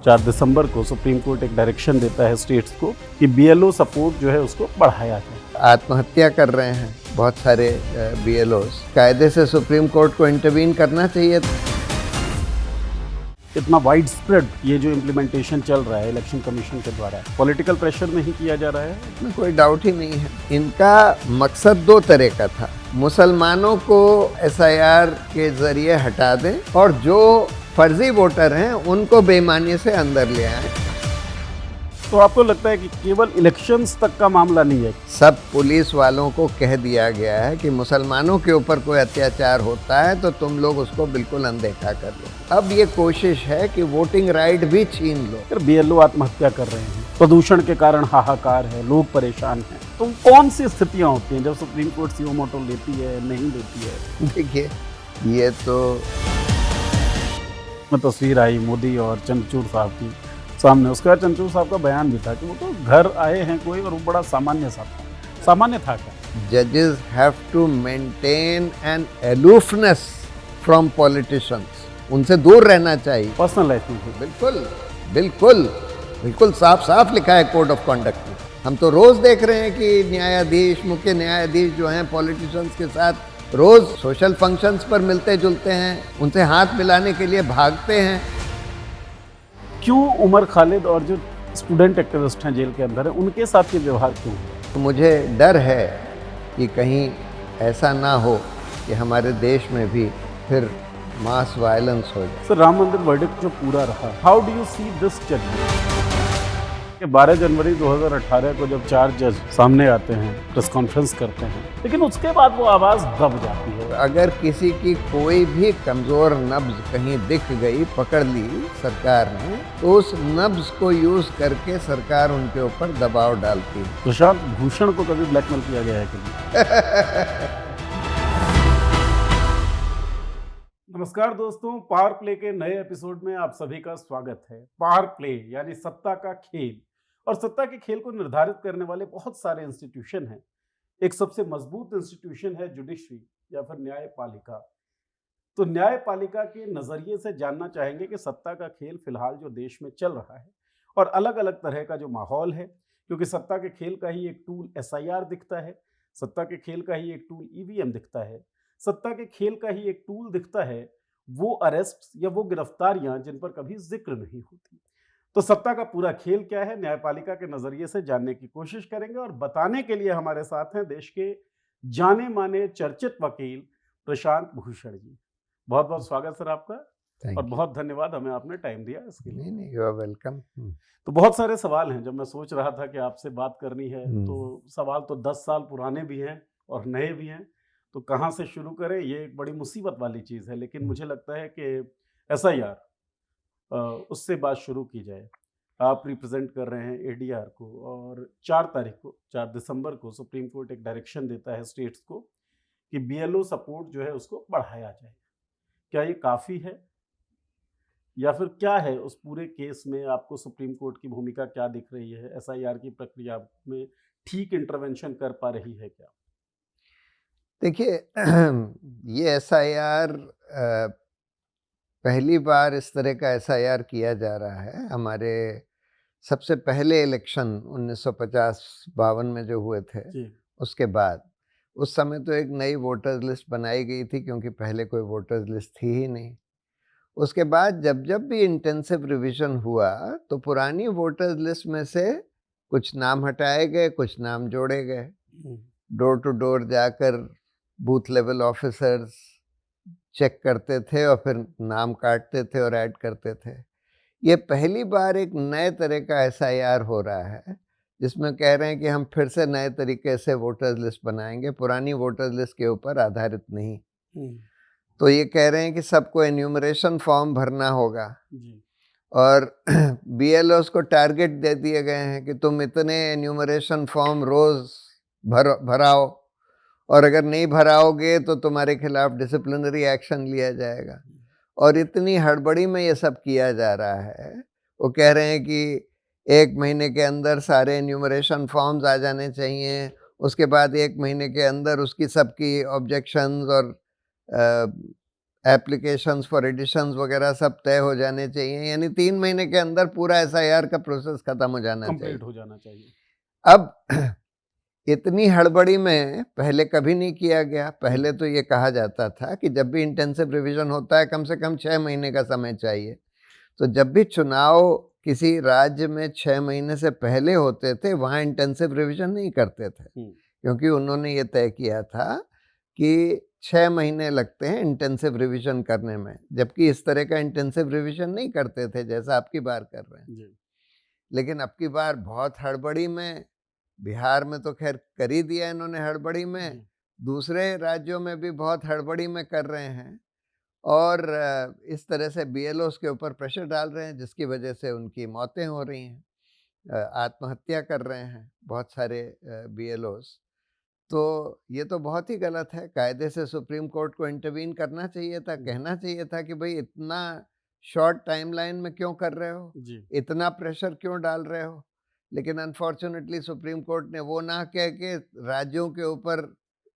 4 दिसंबर को supreme court एक direction देता है स्टेट्स को कि बीएलओ सपोर्ट जो है उसको बढ़ाया जाए। आत्महत्या कर रहे हैं बहुत सारे बीएलओस। कायदे से सुप्रीम कोर्ट को इंटरवीन करना चाहिए। इतना वाइड स्प्रेड ये जो इम्प्लीमेंटेशन चल रहा है इलेक्शन कमीशन के द्वारा, पॉलिटिकल प्रेशर नहीं किया जा रहा है? इसमें कोई डाउट ही नहीं है। इनका मकसद दो तरह का था। मुसलमानों को एसआईआर के जरिए हटा दें और जो फर्जी वोटर हैं उनको बेईमानी से अंदर ले आए। तो आपको लगता है कि केवल इलेक्शंस तक का मामला नहीं है? सब पुलिस वालों को कह दिया गया है कि मुसलमानों के ऊपर कोई अत्याचार होता है तो तुम लोग उसको बिल्कुल अनदेखा कर लो। अब ये कोशिश है कि वोटिंग राइट भी छीन लो। फिर बीएलओ आत्महत्या कर रहे हैं, प्रदूषण के कारण हाहाकार है, लोग परेशान हैं, तो कौन सी स्थितियां होती हैं जब सुप्रीम कोर्ट सुओ मोटो लेती है, नहीं लेती है? देखिए, ये तो में तस्वीर आई मोदी और चंद्रचूड़ साहब की सामने। उसके बाद चंद्रचूड़ साहब का बयान भी था कि वो तो घर आए हैं कोई और वो बड़ा सामान्य सा था। सामान्य था क्या? जजेस have to maintain an aloofness from politicians. उनसे दूर रहना चाहिए। पर्सनल लाइफ में बिल्कुल बिल्कुल बिल्कुल साफ साफ लिखा है कोड ऑफ कंडक्ट में। हम तो रोज देख रहे हैं कि न्यायाधीश, मुख्य न्यायाधीश जो हैं पॉलिटिशियंस के साथ रोज सोशल फंक्शंस पर मिलते जुलते हैं, उनसे हाथ मिलाने के लिए भागते हैं। क्यों उमर खालिद और जो स्टूडेंट एक्टिविस्ट हैं जेल के अंदर हैं, उनके साथ ये व्यवहार क्यों है? तो मुझे डर है कि कहीं ऐसा ना हो कि हमारे देश में भी फिर मास वायलेंस हो जाए। सर, राम मंदिर वर्डिक्ट जो पूरा रहा, how do you see this judgement? 12 जनवरी 2018 को जब 4 जज सामने आते हैं, प्रेस कॉन्फ्रेंस करते हैं, लेकिन उसके बाद वो आवाज़ दब जाती है। अगर किसी की कोई भी कमज़ोर नब्ज कहीं दिख गई, पकड़ ली सरकार ने, तो उस नब्ज को यूज़ करके सरकार उनके ऊपर दबाव डालती है। प्रशांत भूषण को कभी ब्लैकमेल किया गया है कि नहीं? नमस्कार दोस्तों, पावर प्ले के नए एपिसोड में आप सभी का स्वागत है। पावर प्ले यानी सत्ता का खेल, और सत्ता के खेल को निर्धारित करने वाले बहुत सारे इंस्टीट्यूशन हैं। एक सबसे मजबूत इंस्टीट्यूशन है जुडिशरी या फिर न्यायपालिका। तो न्यायपालिका के नजरिए से जानना चाहेंगे कि सत्ता का खेल फिलहाल जो देश में चल रहा है और अलग अलग तरह का जो माहौल है, क्योंकि सत्ता के खेल का ही एक टूल एसआईआर दिखता है, सत्ता के खेल का ही एक टूल ईवीएम दिखता है, सत्ता के खेल का ही एक टूल दिखता है वो अरेस्ट या वो गिरफ्तारियां जिन पर कभी जिक्र नहीं होती। तो सत्ता का पूरा खेल क्या है, न्यायपालिका के नजरिए से जानने की कोशिश करेंगे, और बताने के लिए हमारे साथ हैं देश के जाने माने चर्चित वकील प्रशांत भूषण जी। बहुत बहुत स्वागत सर आपका, और बहुत धन्यवाद हमें आपने टाइम दिया इसके लिए। नहीं, यू आर वेलकम। तो बहुत सारे सवाल हैं। जब मैं सोच रहा था कि आपसे बात करनी है तो सवाल तो 10 साल पुराने भी हैं और नए भी हैं, तो कहाँ से शुरू करें, ये एक बड़ी मुसीबत वाली चीज़ है। लेकिन मुझे लगता है कि एसआईआर, उससे बात शुरू की जाए। आप रिप्रेजेंट कर रहे हैं एडीआर को, और 4 दिसंबर को सुप्रीम कोर्ट एक डायरेक्शन देता है स्टेट्स को कि बीएलओ सपोर्ट जो है उसको बढ़ाया जाए। क्या ये काफ़ी है, या फिर क्या है उस पूरे केस में? आपको सुप्रीम कोर्ट की भूमिका क्या दिख रही है? एसआईआर की प्रक्रिया में ठीक इंटरवेंशन कर पा रही है क्या? देखिए, ये एसआईआर पहली बार इस तरह का एसआईआर किया जा रहा है। हमारे सबसे पहले इलेक्शन 1950-52 में जो हुए थे, उसके बाद उस समय तो एक नई वोटर्स लिस्ट बनाई गई थी, क्योंकि पहले कोई वोटर्स लिस्ट थी ही नहीं। उसके बाद जब जब भी इंटेंसिव रिवीजन हुआ तो पुरानी वोटर्स लिस्ट में से कुछ नाम हटाए गए, कुछ नाम जोड़े गए। डोर टू डोर जाकर बूथ लेवल ऑफिसर्स चेक करते थे और फिर नाम काटते थे और ऐड करते थे। ये पहली बार एक नए तरह का एसआईआर हो रहा है, जिसमें कह रहे हैं कि हम फिर से नए तरीके से वोटर्स लिस्ट बनाएंगे, पुरानी वोटर्स लिस्ट के ऊपर आधारित नहीं। तो ये कह रहे हैं कि सबको एन्यूमरेशन फॉर्म भरना होगा और बीएलओस को टारगेट दे दिए गए हैं कि तुम इतने एन्यूमरेशन फॉर्म रोज भराओ, और अगर नहीं भराओगे तो तुम्हारे खिलाफ डिसिप्लिनरी एक्शन लिया जाएगा। और इतनी हड़बड़ी में ये सब किया जा रहा है। वो कह रहे हैं कि 1 महीने के अंदर सारे एन्यूमरेशन फॉर्म्स आ जाने चाहिए, उसके बाद 1 महीने के अंदर उसकी सबकी ऑब्जेक्शंस और एप्लीकेशंस फॉर एडिशंस वगैरह सब तय हो जाने चाहिए, यानी 3 महीने के अंदर पूरा एसआईआर का प्रोसेस खत्म हो जाना चाहिए। कंप्लीट हो जाना चाहिए। अब इतनी हड़बड़ी में पहले कभी नहीं किया गया। पहले तो ये कहा जाता था कि जब भी इंटेंसिव रिवीजन होता है कम से कम 6 महीने का समय चाहिए। तो जब भी चुनाव किसी राज्य में 6 महीने से पहले होते थे, वहाँ इंटेंसिव रिवीजन नहीं करते थे, क्योंकि उन्होंने ये तय किया था कि 6 महीने लगते हैं इंटेंसिव रिवीजन करने में, जबकि इस तरह का इंटेंसिव रिवीजन नहीं करते थे जैसा अब की बार कर रहे हैं। लेकिन अब की बार बहुत हड़बड़ी में, बिहार में तो खैर कर ही दिया इन्होंने हड़बड़ी में, दूसरे राज्यों में भी बहुत हड़बड़ी में कर रहे हैं, और इस तरह से बीएलओस के ऊपर प्रेशर डाल रहे हैं, जिसकी वजह से उनकी मौतें हो रही हैं, आत्महत्या कर रहे हैं बहुत सारे बीएलओस। तो ये तो बहुत ही गलत है। कायदे से सुप्रीम कोर्ट को इंटरवीन करना चाहिए था, कहना चाहिए था कि भाई इतना शॉर्ट टाइमलाइन में क्यों कर रहे हो, इतना प्रेशर क्यों डाल रहे हो। लेकिन अनफॉर्चुनेटली सुप्रीम कोर्ट ने वो ना कह के राज्यों के ऊपर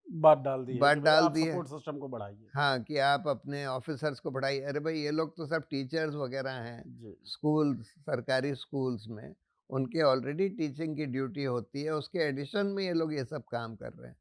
बात डाल दी है बात कि डाल आप दी है। सपोर्ट सिस्टम को बढ़ाइए। हाँ, कि आप अपने ऑफिसर्स को बढ़ाइए। अरे भाई, ये लोग तो सब टीचर्स वगैरह हैं, स्कूल, सरकारी स्कूल्स में उनके ऑलरेडी टीचिंग की ड्यूटी होती है, उसके एडिशन में ये लोग ये सब काम कर रहे हैं।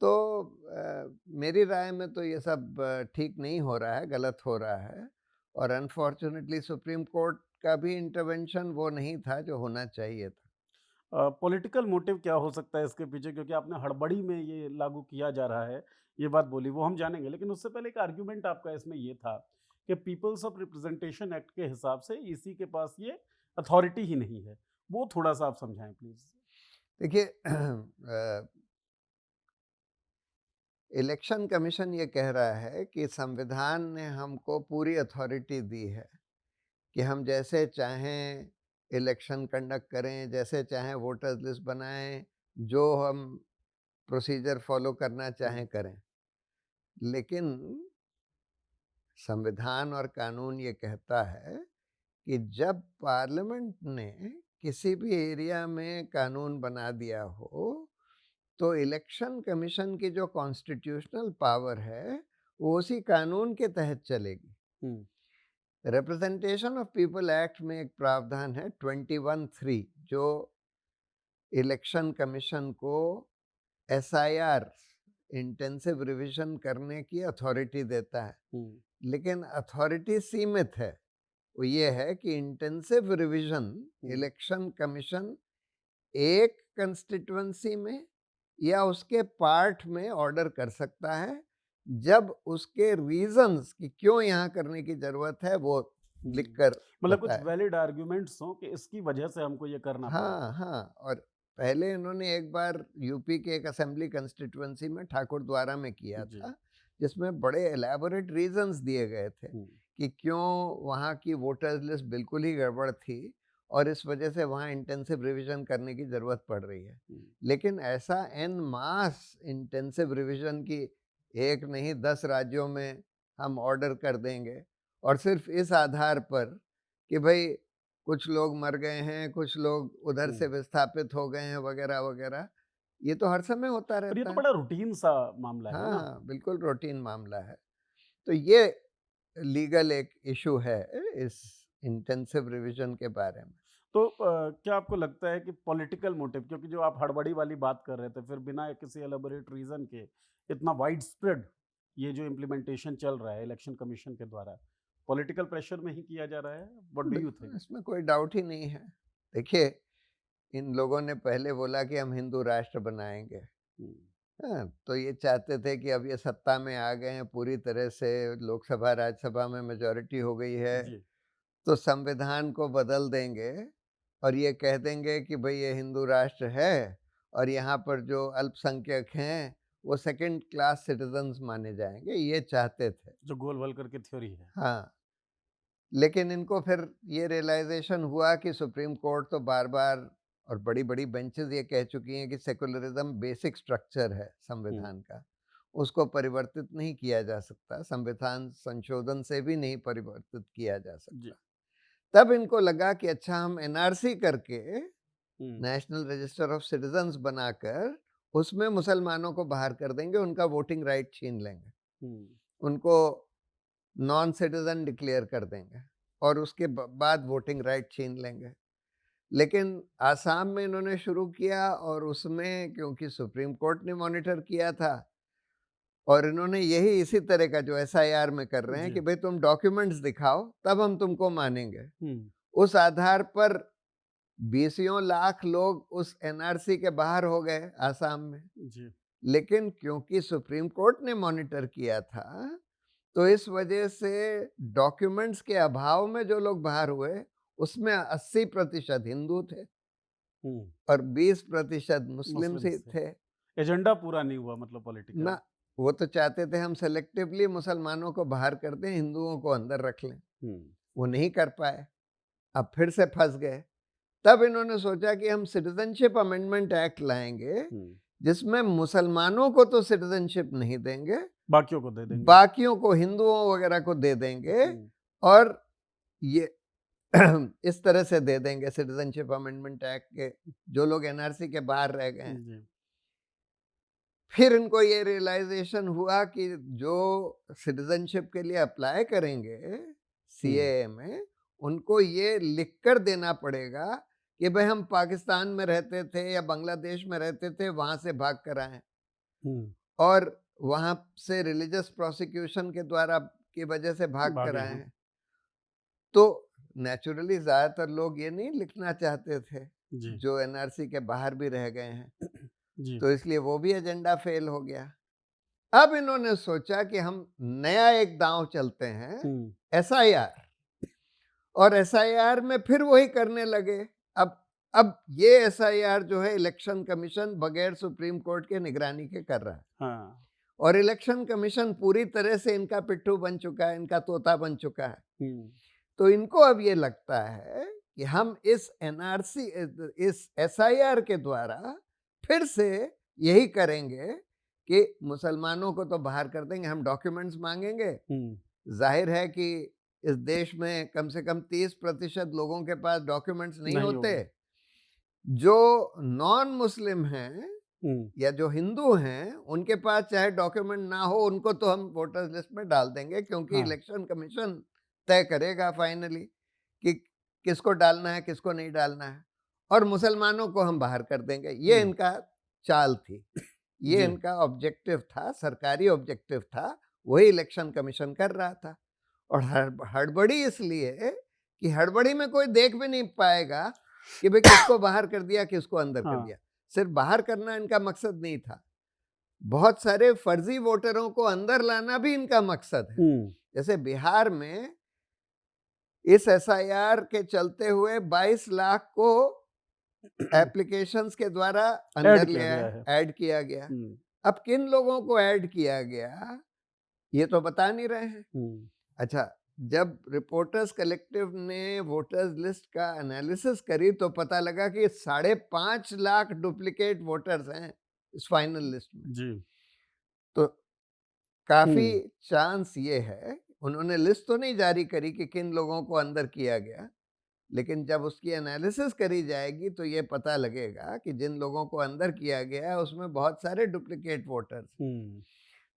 तो मेरी राय में तो ये सब ठीक नहीं हो रहा है, गलत हो रहा है, और अनफॉर्चुनेटली सुप्रीम कोर्ट का भी इंटरवेंशन वो नहीं था जो होना चाहिए था। पॉलिटिकल मोटिव क्या हो सकता है इसके पीछे, क्योंकि आपने हड़बड़ी में ये लागू किया जा रहा है, ये बात बोली, वो हम जानेंगे। लेकिन उससे पहले एक आर्ग्यूमेंट आपका इसमें ये था कि पीपल्स ऑफ रिप्रेजेंटेशन एक्ट के हिसाब से ईसी के पास ये अथॉरिटी ही नहीं है। वो थोड़ा सा आप समझाएं प्लीज। देखिए, इलेक्शन कमीशन ये कह रहा है कि संविधान ने हमको पूरी अथॉरिटी दी है कि हम जैसे चाहें इलेक्शन कंडक्ट करें, जैसे चाहें वोटर्स लिस्ट बनाएं, जो हम प्रोसीजर फॉलो करना चाहें करें। लेकिन संविधान और कानून ये कहता है कि जब पार्लियामेंट ने किसी भी एरिया में कानून बना दिया हो, तो इलेक्शन कमीशन की जो कॉन्स्टिट्यूशनल पावर है वो उसी कानून के तहत चलेगी। रिप्रेजेंटेशन ऑफ पीपल एक्ट में एक प्रावधान है 21(3) जो इलेक्शन कमीशन को एसआईआर, इंटेंसिव रिवीजन करने की अथॉरिटी देता है। लेकिन अथॉरिटी सीमित है। वो ये है कि इंटेंसिव रिवीजन इलेक्शन कमीशन एक कंस्टिट्यूएंसी में या उसके पार्ट में ऑर्डर कर सकता है, जब उसके रीजंस कि क्यों यहाँ करने की जरूरत है वो लिखकर, मतलब कुछ वैलिड आर्ग्यूमेंट्स हो कि इसकी वजह से हमको ये करना पड़ा। हाँ। और पहले इन्होंने एक बार यूपी के एक असेंबली कंस्टिट्यूएंसी में ठाकुर द्वारा में किया था, जिसमें बड़े एलैबोरेट रीजंस दिए गए थे कि क्यों वहाँ की वोटर्स लिस्ट बिल्कुल ही गड़बड़ थी और इस वजह से वहाँ इंटेंसिव रिवीजन करने की ज़रूरत पड़ रही है। लेकिन ऐसा एन मास इंटेंसिव रिवीजन की एक नहीं 10 राज्यों में हम ऑर्डर कर देंगे, और सिर्फ इस आधार पर कि भाई कुछ लोग मर गए हैं, कुछ लोग उधर से विस्थापित हो गए हैं वगैरह वगैरह, ये तो हर समय होता रहता है। ये तो बड़ा रूटीन सा मामला है ना? हाँ, बिल्कुल रूटीन मामला है। तो ये लीगल एक इशू है इस इंटेंसिव रिवीजन के बारे में। तो क्या आपको लगता है कि पॉलिटिकल मोटिव, क्योंकि जो आप हड़बड़ी वाली बात कर रहे थे, फिर बिना किसी एलेबोरेट रीजन के इतना वाइड स्प्रेड ये जो इम्प्लीमेंटेशन चल रहा है इलेक्शन कमीशन के द्वारा, पॉलिटिकल प्रेशर में ही किया जा रहा है? What do you think? इसमें कोई डाउट ही नहीं है। देखिए, इन लोगों ने पहले बोला कि हम हिंदू राष्ट्र बनाएंगे। हाँ, तो ये चाहते थे कि अब ये सत्ता में आ गए हैं, पूरी तरह से लोकसभा राज्यसभा में मेजॉरिटी हो गई है, तो संविधान को बदल देंगे और ये कह देंगे कि भाई ये हिंदू राष्ट्र है और यहाँ पर जो अल्पसंख्यक हैं वो सेकंड क्लास सिटीजन्स माने जाएंगे, ये चाहते थे। जो गोल वलकर की थ्योरी है। हाँ, लेकिन इनको फिर ये रियलाइजेशन हुआ कि सुप्रीम कोर्ट तो बार बार और बड़ी बड़ी बेंचेस ये कह चुकी हैं कि सेकुलरिज्म बेसिक स्ट्रक्चर है संविधान का, उसको परिवर्तित नहीं किया जा सकता, संविधान संशोधन से भी नहीं परिवर्तित किया जा सकता। तब इनको लगा कि अच्छा, हम एनआरसी करके, नेशनल रजिस्टर ऑफ सिटीजन्स बनाकर, उसमें मुसलमानों को बाहर कर देंगे, उनका वोटिंग राइट छीन लेंगे, उनको नॉन सिटीजन डिक्लेयर कर देंगे और उसके बाद वोटिंग राइट छीन लेंगे। लेकिन आसाम में इन्होंने शुरू किया और उसमें क्योंकि सुप्रीम कोर्ट ने मॉनिटर किया था और इन्होंने यही इसी तरह का जो एसआईआर में कर रहे हैं कि भाई तुम डॉक्यूमेंट्स दिखाओ तब हम तुमको मानेंगे। उस आधार पर 20 लाख लोग उस एनआरसी के बाहर हो गए आसाम में जी। लेकिन क्योंकि सुप्रीम कोर्ट ने मॉनिटर किया था तो इस वजह से डॉक्यूमेंट्स के अभाव में जो लोग बाहर हुए उसमें 80% हिंदू थे और 20% मुस्लिम से थे। एजेंडा पूरा नहीं हुआ मतलब पॉलिटिकल ना, वो तो चाहते थे हम सेलेक्टिवली मुसलमानों को बाहर कर दें, हिंदुओं को अंदर रख लें। वो नहीं कर पाए, अब फिर से फंस गए। तब इन्होंने सोचा कि हम सिटीजनशिप अमेंडमेंट एक्ट लाएंगे जिसमें मुसलमानों को तो सिटीजनशिप नहीं देंगे, बाकियों को दे देंगे, बाकियों को हिंदुओं वगैरह को दे देंगे और ये इस तरह से दे देंगे सिटीजनशिप अमेंडमेंट एक्ट के जो लोग एनआरसी के बाहर रह गए हैं। फिर इनको ये रियलाइजेशन हुआ कि जो सिटीजनशिप के लिए अप्लाई करेंगे सीएए में उनको ये लिखकर देना पड़ेगा कि भाई हम पाकिस्तान में रहते थे या बांग्लादेश में रहते थे, वहां से भाग कर आए और वहां से रिलीजियस प्रोसिक्यूशन के द्वारा की वजह से भाग कर आए हैं। तो नेचुरली ज्यादातर लोग ये नहीं लिखना चाहते थे जो एनआरसी के बाहर भी रह गए हैं तो इसलिए वो भी एजेंडा फेल हो गया। अब इन्होंने सोचा कि हम नया एक दांव चलते हैं एसआईआर, और एसआईआर में फिर वही करने लगे। अब ये एसआईआर जो है इलेक्शन कमीशन बगैर सुप्रीम कोर्ट के निगरानी के कर रहा है। हाँ। और इलेक्शन कमीशन पूरी तरह से इनका पिट्ठू बन चुका है, इनका तोता बन चुका है। तो इनको अब ये लगता है कि हम इस एनआरसी इस एसआईआर के द्वारा फिर से यही करेंगे कि मुसलमानों को तो बाहर कर देंगे, हम डॉक्यूमेंट्स मांगेंगे। जाहिर है कि इस देश में कम से कम 30% लोगों के पास डॉक्यूमेंट्स नहीं होते। जो नॉन मुस्लिम हैं या जो हिंदू हैं उनके पास चाहे डॉक्यूमेंट ना हो, उनको तो हम वोटर्स लिस्ट में डाल देंगे क्योंकि इलेक्शन कमीशन तय करेगा फाइनली कि किसको डालना है किसको नहीं डालना है, और मुसलमानों को हम बाहर कर देंगे। ये इनका चाल थी, ये इनका ऑब्जेक्टिव था, सरकारी ऑब्जेक्टिव था, वही इलेक्शन कमीशन कर रहा था। और हड़बड़ी इसलिए कि हड़बड़ी में कोई देख भी नहीं पाएगा कि भाई किसको बाहर कर दिया किसको अंदर कर दिया। सिर्फ बाहर करना इनका मकसद नहीं था, बहुत सारे फर्जी वोटरों को अंदर लाना भी इनका मकसद है। जैसे बिहार में इस एसआईआर के चलते हुए 22 लाख को एप्लीकेशंस के द्वारा अंदर ऐड किया गया। अब किन लोगों को ऐड किया गया ये तो बता नहीं रहे हैं। अच्छा, जब रिपोर्टर्स कलेक्टिव ने वोटर्स लिस्ट का एनालिसिस करी तो पता लगा कि 5.5 लाख डुप्लीकेट वोटर्स हैं इस फाइनल लिस्ट में जी। तो काफी चांस ये है, उन्होंने लिस्ट तो नहीं जारी करी कि किन लोगों को अंदर किया गया, लेकिन जब उसकी एनालिसिस करी जाएगी तो ये पता लगेगा कि जिन लोगों को अंदर किया गया है उसमें बहुत सारे डुप्लीकेट वोटर्स।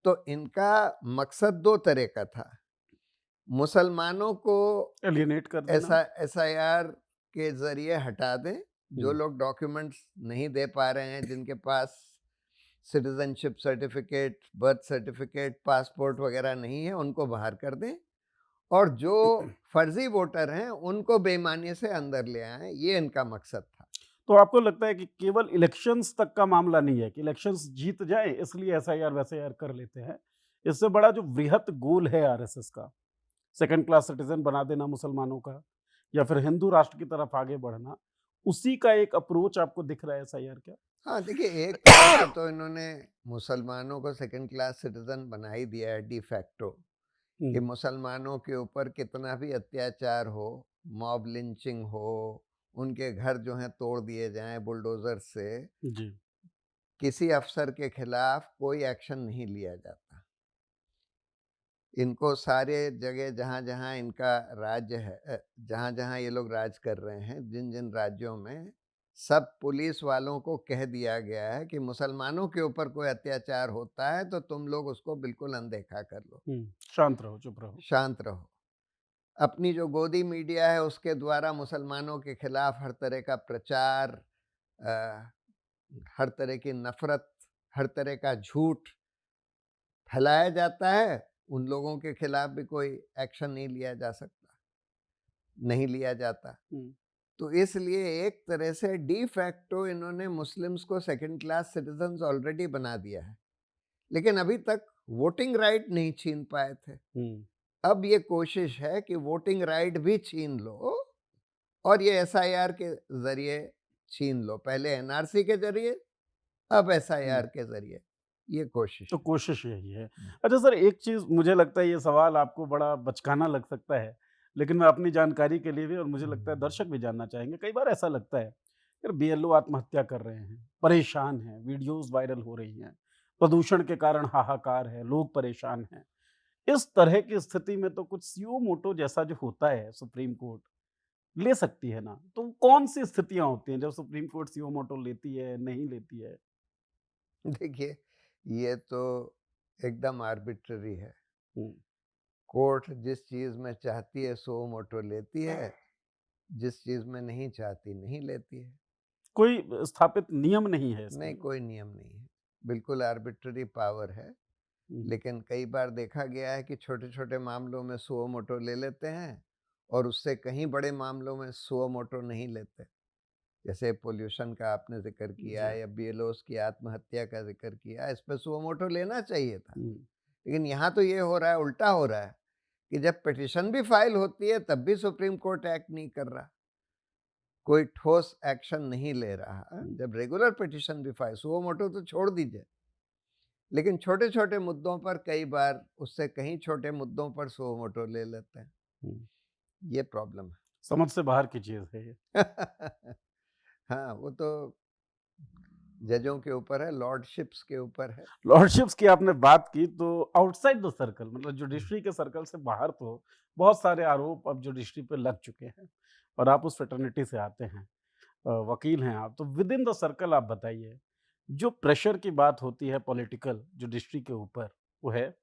तो इनका मकसद 2 तरह का था, मुसलमानों को एलियनेट कर देना, एसआईआर के जरिए हटा दें, जो लोग डॉक्यूमेंट्स नहीं दे पा रहे हैं, जिनके पास citizenship certificate, birth certificate, passport वगैरह नहीं है, उनको बाहर कर दें, और जो फर्जी वोटर हैं उनको बेईमानी से अंदर ले आए। ये इनका मकसद था। तो आपको लगता है कि केवल इलेक्शंस तक का मामला नहीं है कि इलेक्शंस जीत जाए इसलिए एसआईआर वैसे कर लेते हैं, इससे बड़ा जो वृहत गोल है आरएसएस का, सेकंड क्लास सिटीजन बना देना मुसलमानों का या फिर हिंदू राष्ट्र की तरफ आगे बढ़ना, उसी का एक अप्रोच आपको दिख रहा है एसआईआर क्या? हाँ, देखिए, एक तरह से तो इन्होंने मुसलमानों को सेकंड क्लास सिटीजन बना ही दिया है डी फैक्टो, कि मुसलमानों के ऊपर कितना भी अत्याचार हो, मॉब लिंचिंग हो, उनके घर जो हैं तोड़ दिए जाएं बुलडोजर से जी, किसी अफसर के खिलाफ कोई एक्शन नहीं लिया जाता। इनको सारे जगह जहाँ जहाँ इनका राज्य है, जहाँ जहाँ ये लोग राज कर रहे हैं, जिन जिन राज्यों में सब पुलिस वालों को कह दिया गया है कि मुसलमानों के ऊपर कोई अत्याचार होता है तो तुम लोग उसको बिल्कुल अनदेखा कर लो, शांत रहो, चुप रहो। शांत रहो। अपनी जो गोदी मीडिया है उसके द्वारा मुसलमानों के खिलाफ हर तरह का प्रचार, अ, हर तरह की नफरत, हर तरह का झूठ फैलाया जाता है। उन लोगों के खिलाफ भी कोई एक्शन नहीं लिया जा सकता, नहीं लिया जाता। तो इसलिए एक तरह से डी फैक्टो इन्होंने मुस्लिम्स को सेकंड क्लास सिटीजन्स ऑलरेडी बना दिया है, लेकिन अभी तक वोटिंग राइट नहीं छीन पाए थे। अब ये कोशिश है कि वोटिंग राइट भी छीन लो और ये एसआईआर के जरिए छीन लो। पहले एनआरसी के जरिए, अब एसआईआर के जरिए, ये कोशिश तो है। कोशिश यही है। अच्छा सर, एक चीज़ मुझे लगता है, ये सवाल आपको बड़ा बचकाना लग सकता है, लेकिन मैं अपनी जानकारी के लिए भी, और मुझे लगता है दर्शक भी जानना चाहेंगे। कई बार ऐसा लगता है, यार बीएलओ आत्महत्या कर रहे हैं, परेशान हैं, वीडियोज़ वायरल हो रही हैं, प्रदूषण के कारण हाहाकार है, लोग परेशान हैं। इस तरह की स्थिति में तो कुछ सुओ मोटो जैसा जो होता है, सुप्रीम कोर्ट ले सकती है ना, तो कौन-सी स्थितियाँ होती हैं जब सुप्रीम कोर्ट सुओ मोटो लेती है, नहीं लेती है? देखिए, ये तो एकदम आर्बिट्ररी है। हुँ। कोर्ट जिस चीज में चाहती है सो मोटो लेती है, जिस चीज में नहीं चाहती नहीं लेती है। कोई स्थापित नियम नहीं है इसके नहीं, लिए। कोई नियम नहीं है, बिल्कुल आर्बिट्ररी पावर है। हुँ। लेकिन कई बार देखा गया है कि छोटे छोटे मामलों में सुओ मोटो ले लेते हैं और उससे कहीं बड़े मामलों में सुओ मोटो नहीं लेते। जैसे पोल्यूशन का आपने जिक्र किया जी। या बीएलओस की आत्महत्या का जिक्र किया, इस पर सुओ मोटो लेना चाहिए था। हुँ। लेकिन यहाँ तो ये हो रहा है, उल्टा हो रहा है कि जब पिटिशन भी फाइल होती है तब भी सुप्रीम कोर्ट एक्ट नहीं कर रहा, कोई ठोस एक्शन नहीं ले रहा। हुँ। जब रेगुलर पिटिशन भी फाइल, सुओ मोटो तो छोड़ दीजिए, लेकिन छोटे छोटे मुद्दों पर कई बार उससे कहीं छोटे मुद्दों पर सुओ मोटो ले लेते हैं। हुँ। ये प्रॉब्लम समझ से बाहर की चीज़ है ये। है। हाँ, वो तो जजों के ऊपर है, लॉर्डशिप्स के ऊपर है। लॉर्डशिप्स की आपने बात की, तो आउटसाइड द सर्कल, मतलब जुडिशरी के सर्कल से बाहर तो बहुत सारे आरोप अब जुडिशरी पे लग चुके हैं, और आप उस फ्रेटर्निटी से आते हैं, वकील हैं आप, तो विद इन द सर्कल आप बताइए, जो प्रेशर की बात होती है पॉलिटिकल जुडिशरी के ऊपर, वो है?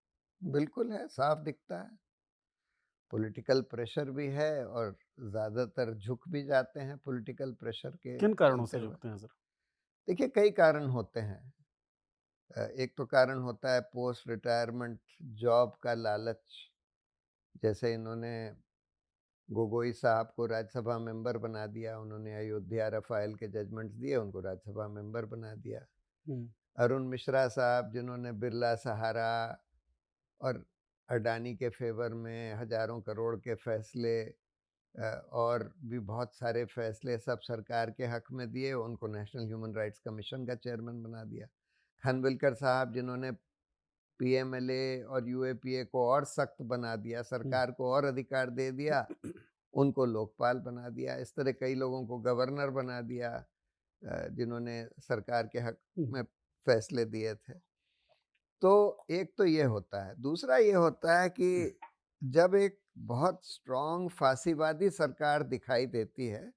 बिल्कुल है, साफ दिखता है। पॉलिटिकल प्रेशर भी है और ज़्यादातर झुक भी जाते हैं पॉलिटिकल प्रेशर के किन कारणों चलते से हुए। झुकते हैं सर? देखिए, कई कारण होते हैं। एक तो कारण होता है पोस्ट रिटायरमेंट जॉब का लालच। जैसे इन्होंने गोगोई साहब को राज्यसभा मेंबर बना दिया, उन्होंने अयोध्या रफाइल के जजमेंट्स दिए, उनको राज्यसभा मेंबर बना दिया। हुँ। अरुण मिश्रा साहब, जिन्होंने बिरला सहारा और अडानी के फेवर में हजारों करोड़ के फैसले, और भी बहुत सारे फैसले सब सरकार के हक में दिए, उनको नेशनल ह्यूमन राइट्स कमीशन का चेयरमैन बना दिया। खानविलकर साहब, जिन्होंने पीएमएलए और यूएपीए को और सख्त बना दिया, हुँ। सरकार को और अधिकार दे दिया, उनको लोकपाल बना दिया। इस तरह कई लोगों को गवर्नर बना दिया, जिन्होंने सरकार के हक हुँ। में फैसले दिए थे। तो एक तो ये होता है। दूसरा ये होता है कि जब एक बहुत स्ट्रॉन्ग फांसीवादी सरकार दिखाई देती है,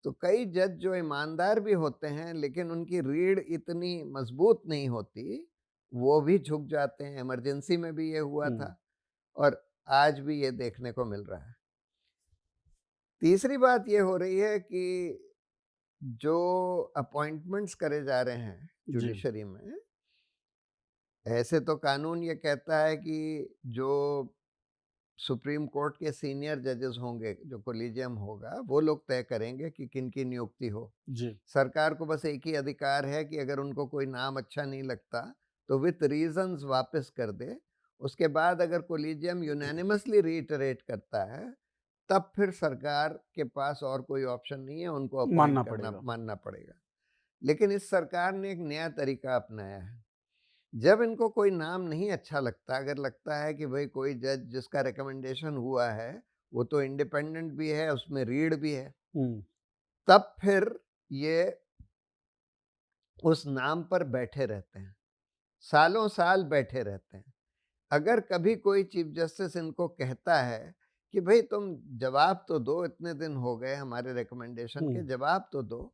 तो कई जज जो ईमानदार भी होते हैं लेकिन उनकी रीढ़ इतनी मजबूत नहीं होती, वो भी झुक जाते हैं। इमरजेंसी में भी ये हुआ हुँ। था और आज भी ये देखने को मिल रहा है। तीसरी बात ये हो रही है कि जो अपॉइंटमेंट्स करे जा रहे हैं जी। जुडिशरी में, ऐसे तो कानून ये कहता है कि जो सुप्रीम कोर्ट के सीनियर जजेस होंगे, जो कोलिजियम होगा, वो लोग तय करेंगे कि किन की नियुक्ति हो। जी। सरकार को बस एक ही अधिकार है कि अगर उनको कोई नाम अच्छा नहीं लगता तो विथ रीजंस वापस कर दे। उसके बाद अगर कोलिजियम यूनानिमसली रीइटरेट करता है, तब फिर सरकार के पास और कोई ऑप्शन नहीं है, उनको अपॉइंट मानना करना पड़ेगा। मानना पड़ेगा। लेकिन इस सरकार ने एक नया तरीका अपनाया है। जब इनको कोई नाम नहीं अच्छा लगता, अगर लगता है कि भाई कोई जज जिसका रिकमेंडेशन हुआ है वो तो इंडिपेंडेंट भी है, उसमें रीढ़ भी है, हुँ। तब फिर ये उस नाम पर बैठे रहते हैं, सालों साल बैठे रहते हैं। अगर कभी कोई चीफ जस्टिस इनको कहता है कि भाई तुम जवाब तो दो, इतने दिन हो गए हमारे रिकमेंडेशन के, हुँ। जवाब तो दो,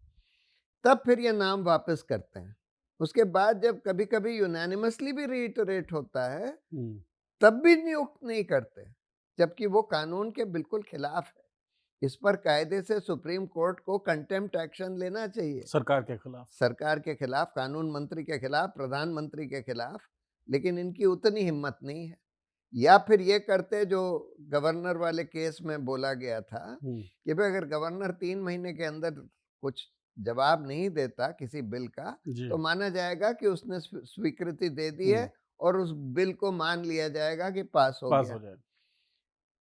तब फिर ये नाम वापस करते हैं। उसके बाद जब कभी-कभी यूनानिमसली भी रिइटरेट होता है, तब भी नियुक्त नहीं करते, जबकि वो कानून के बिल्कुल खिलाफ है। इस पर कायदे से सुप्रीम कोर्ट को कंटेम्प्ट एक्शन लेना चाहिए, सरकार के खिलाफ। सरकार के खिलाफ, कानून मंत्री के खिलाफ, प्रधानमंत्री के खिलाफ, लेकिन इनकी उतनी हिम्मत नहीं है। या फिर ये करते जो गवर्नर वाले केस में बोला गया था कि भाई अगर गवर्नर 3 महीने के अंदर कुछ जवाब नहीं देता किसी बिल का, तो माना जाएगा कि उसने स्वीकृति दे दी है और उस बिल को मान लिया जाएगा कि पास हो गया।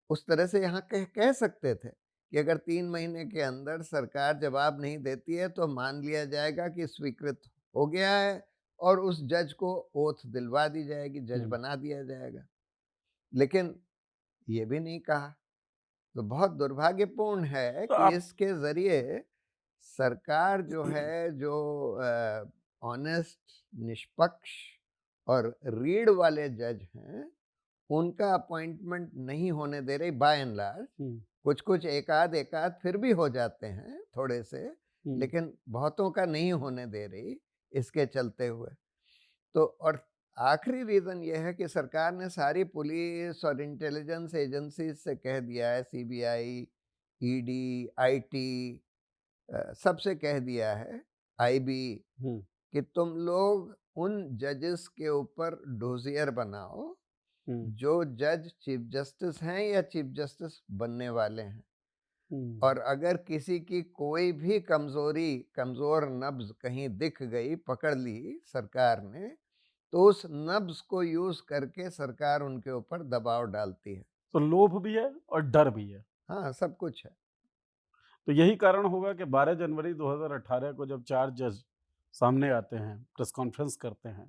उस तरह से यहाँ कह सकते थे कि अगर 3 महीने के अंदर सरकार जवाब नहीं देती है तो मान लिया जाएगा कि स्वीकृत हो गया है और उस जज को ओथ दिलवा दी जाएगी, जज बना दिया जाएगा। लेकिन ये भी नहीं कहा। तो बहुत दुर्भाग्यपूर्ण है तो कि इसके जरिए सरकार जो है, जो ऑनेस्ट, निष्पक्ष और रीढ़ वाले जज हैं, उनका अपॉइंटमेंट नहीं होने दे रही बाय एंड लार्ज। कुछ एकाध फिर भी हो जाते हैं थोड़े से, लेकिन बहुतों का नहीं होने दे रही इसके चलते हुए। तो और आखिरी रीजन यह है कि सरकार ने सारी पुलिस और इंटेलिजेंस एजेंसी से कह दिया है, सीबीआई, ईडी, आईटी, सबसे कह दिया है, आईबी, कि तुम लोग उन जजेस के ऊपर डोजियर बनाओ जो जज चीफ जस्टिस हैं या चीफ जस्टिस बनने वाले हैं। और अगर किसी की कोई भी कमजोर नब्ज कहीं दिख गई, पकड़ ली सरकार ने, तो उस नब्ज को यूज करके सरकार उनके ऊपर दबाव डालती है। तो लोभ भी है और डर भी है। हाँ, सब कुछ है। तो यही कारण होगा कि 12 जनवरी 2018 को जब 4 जज सामने आते हैं, प्रेस कॉन्फ्रेंस करते हैं,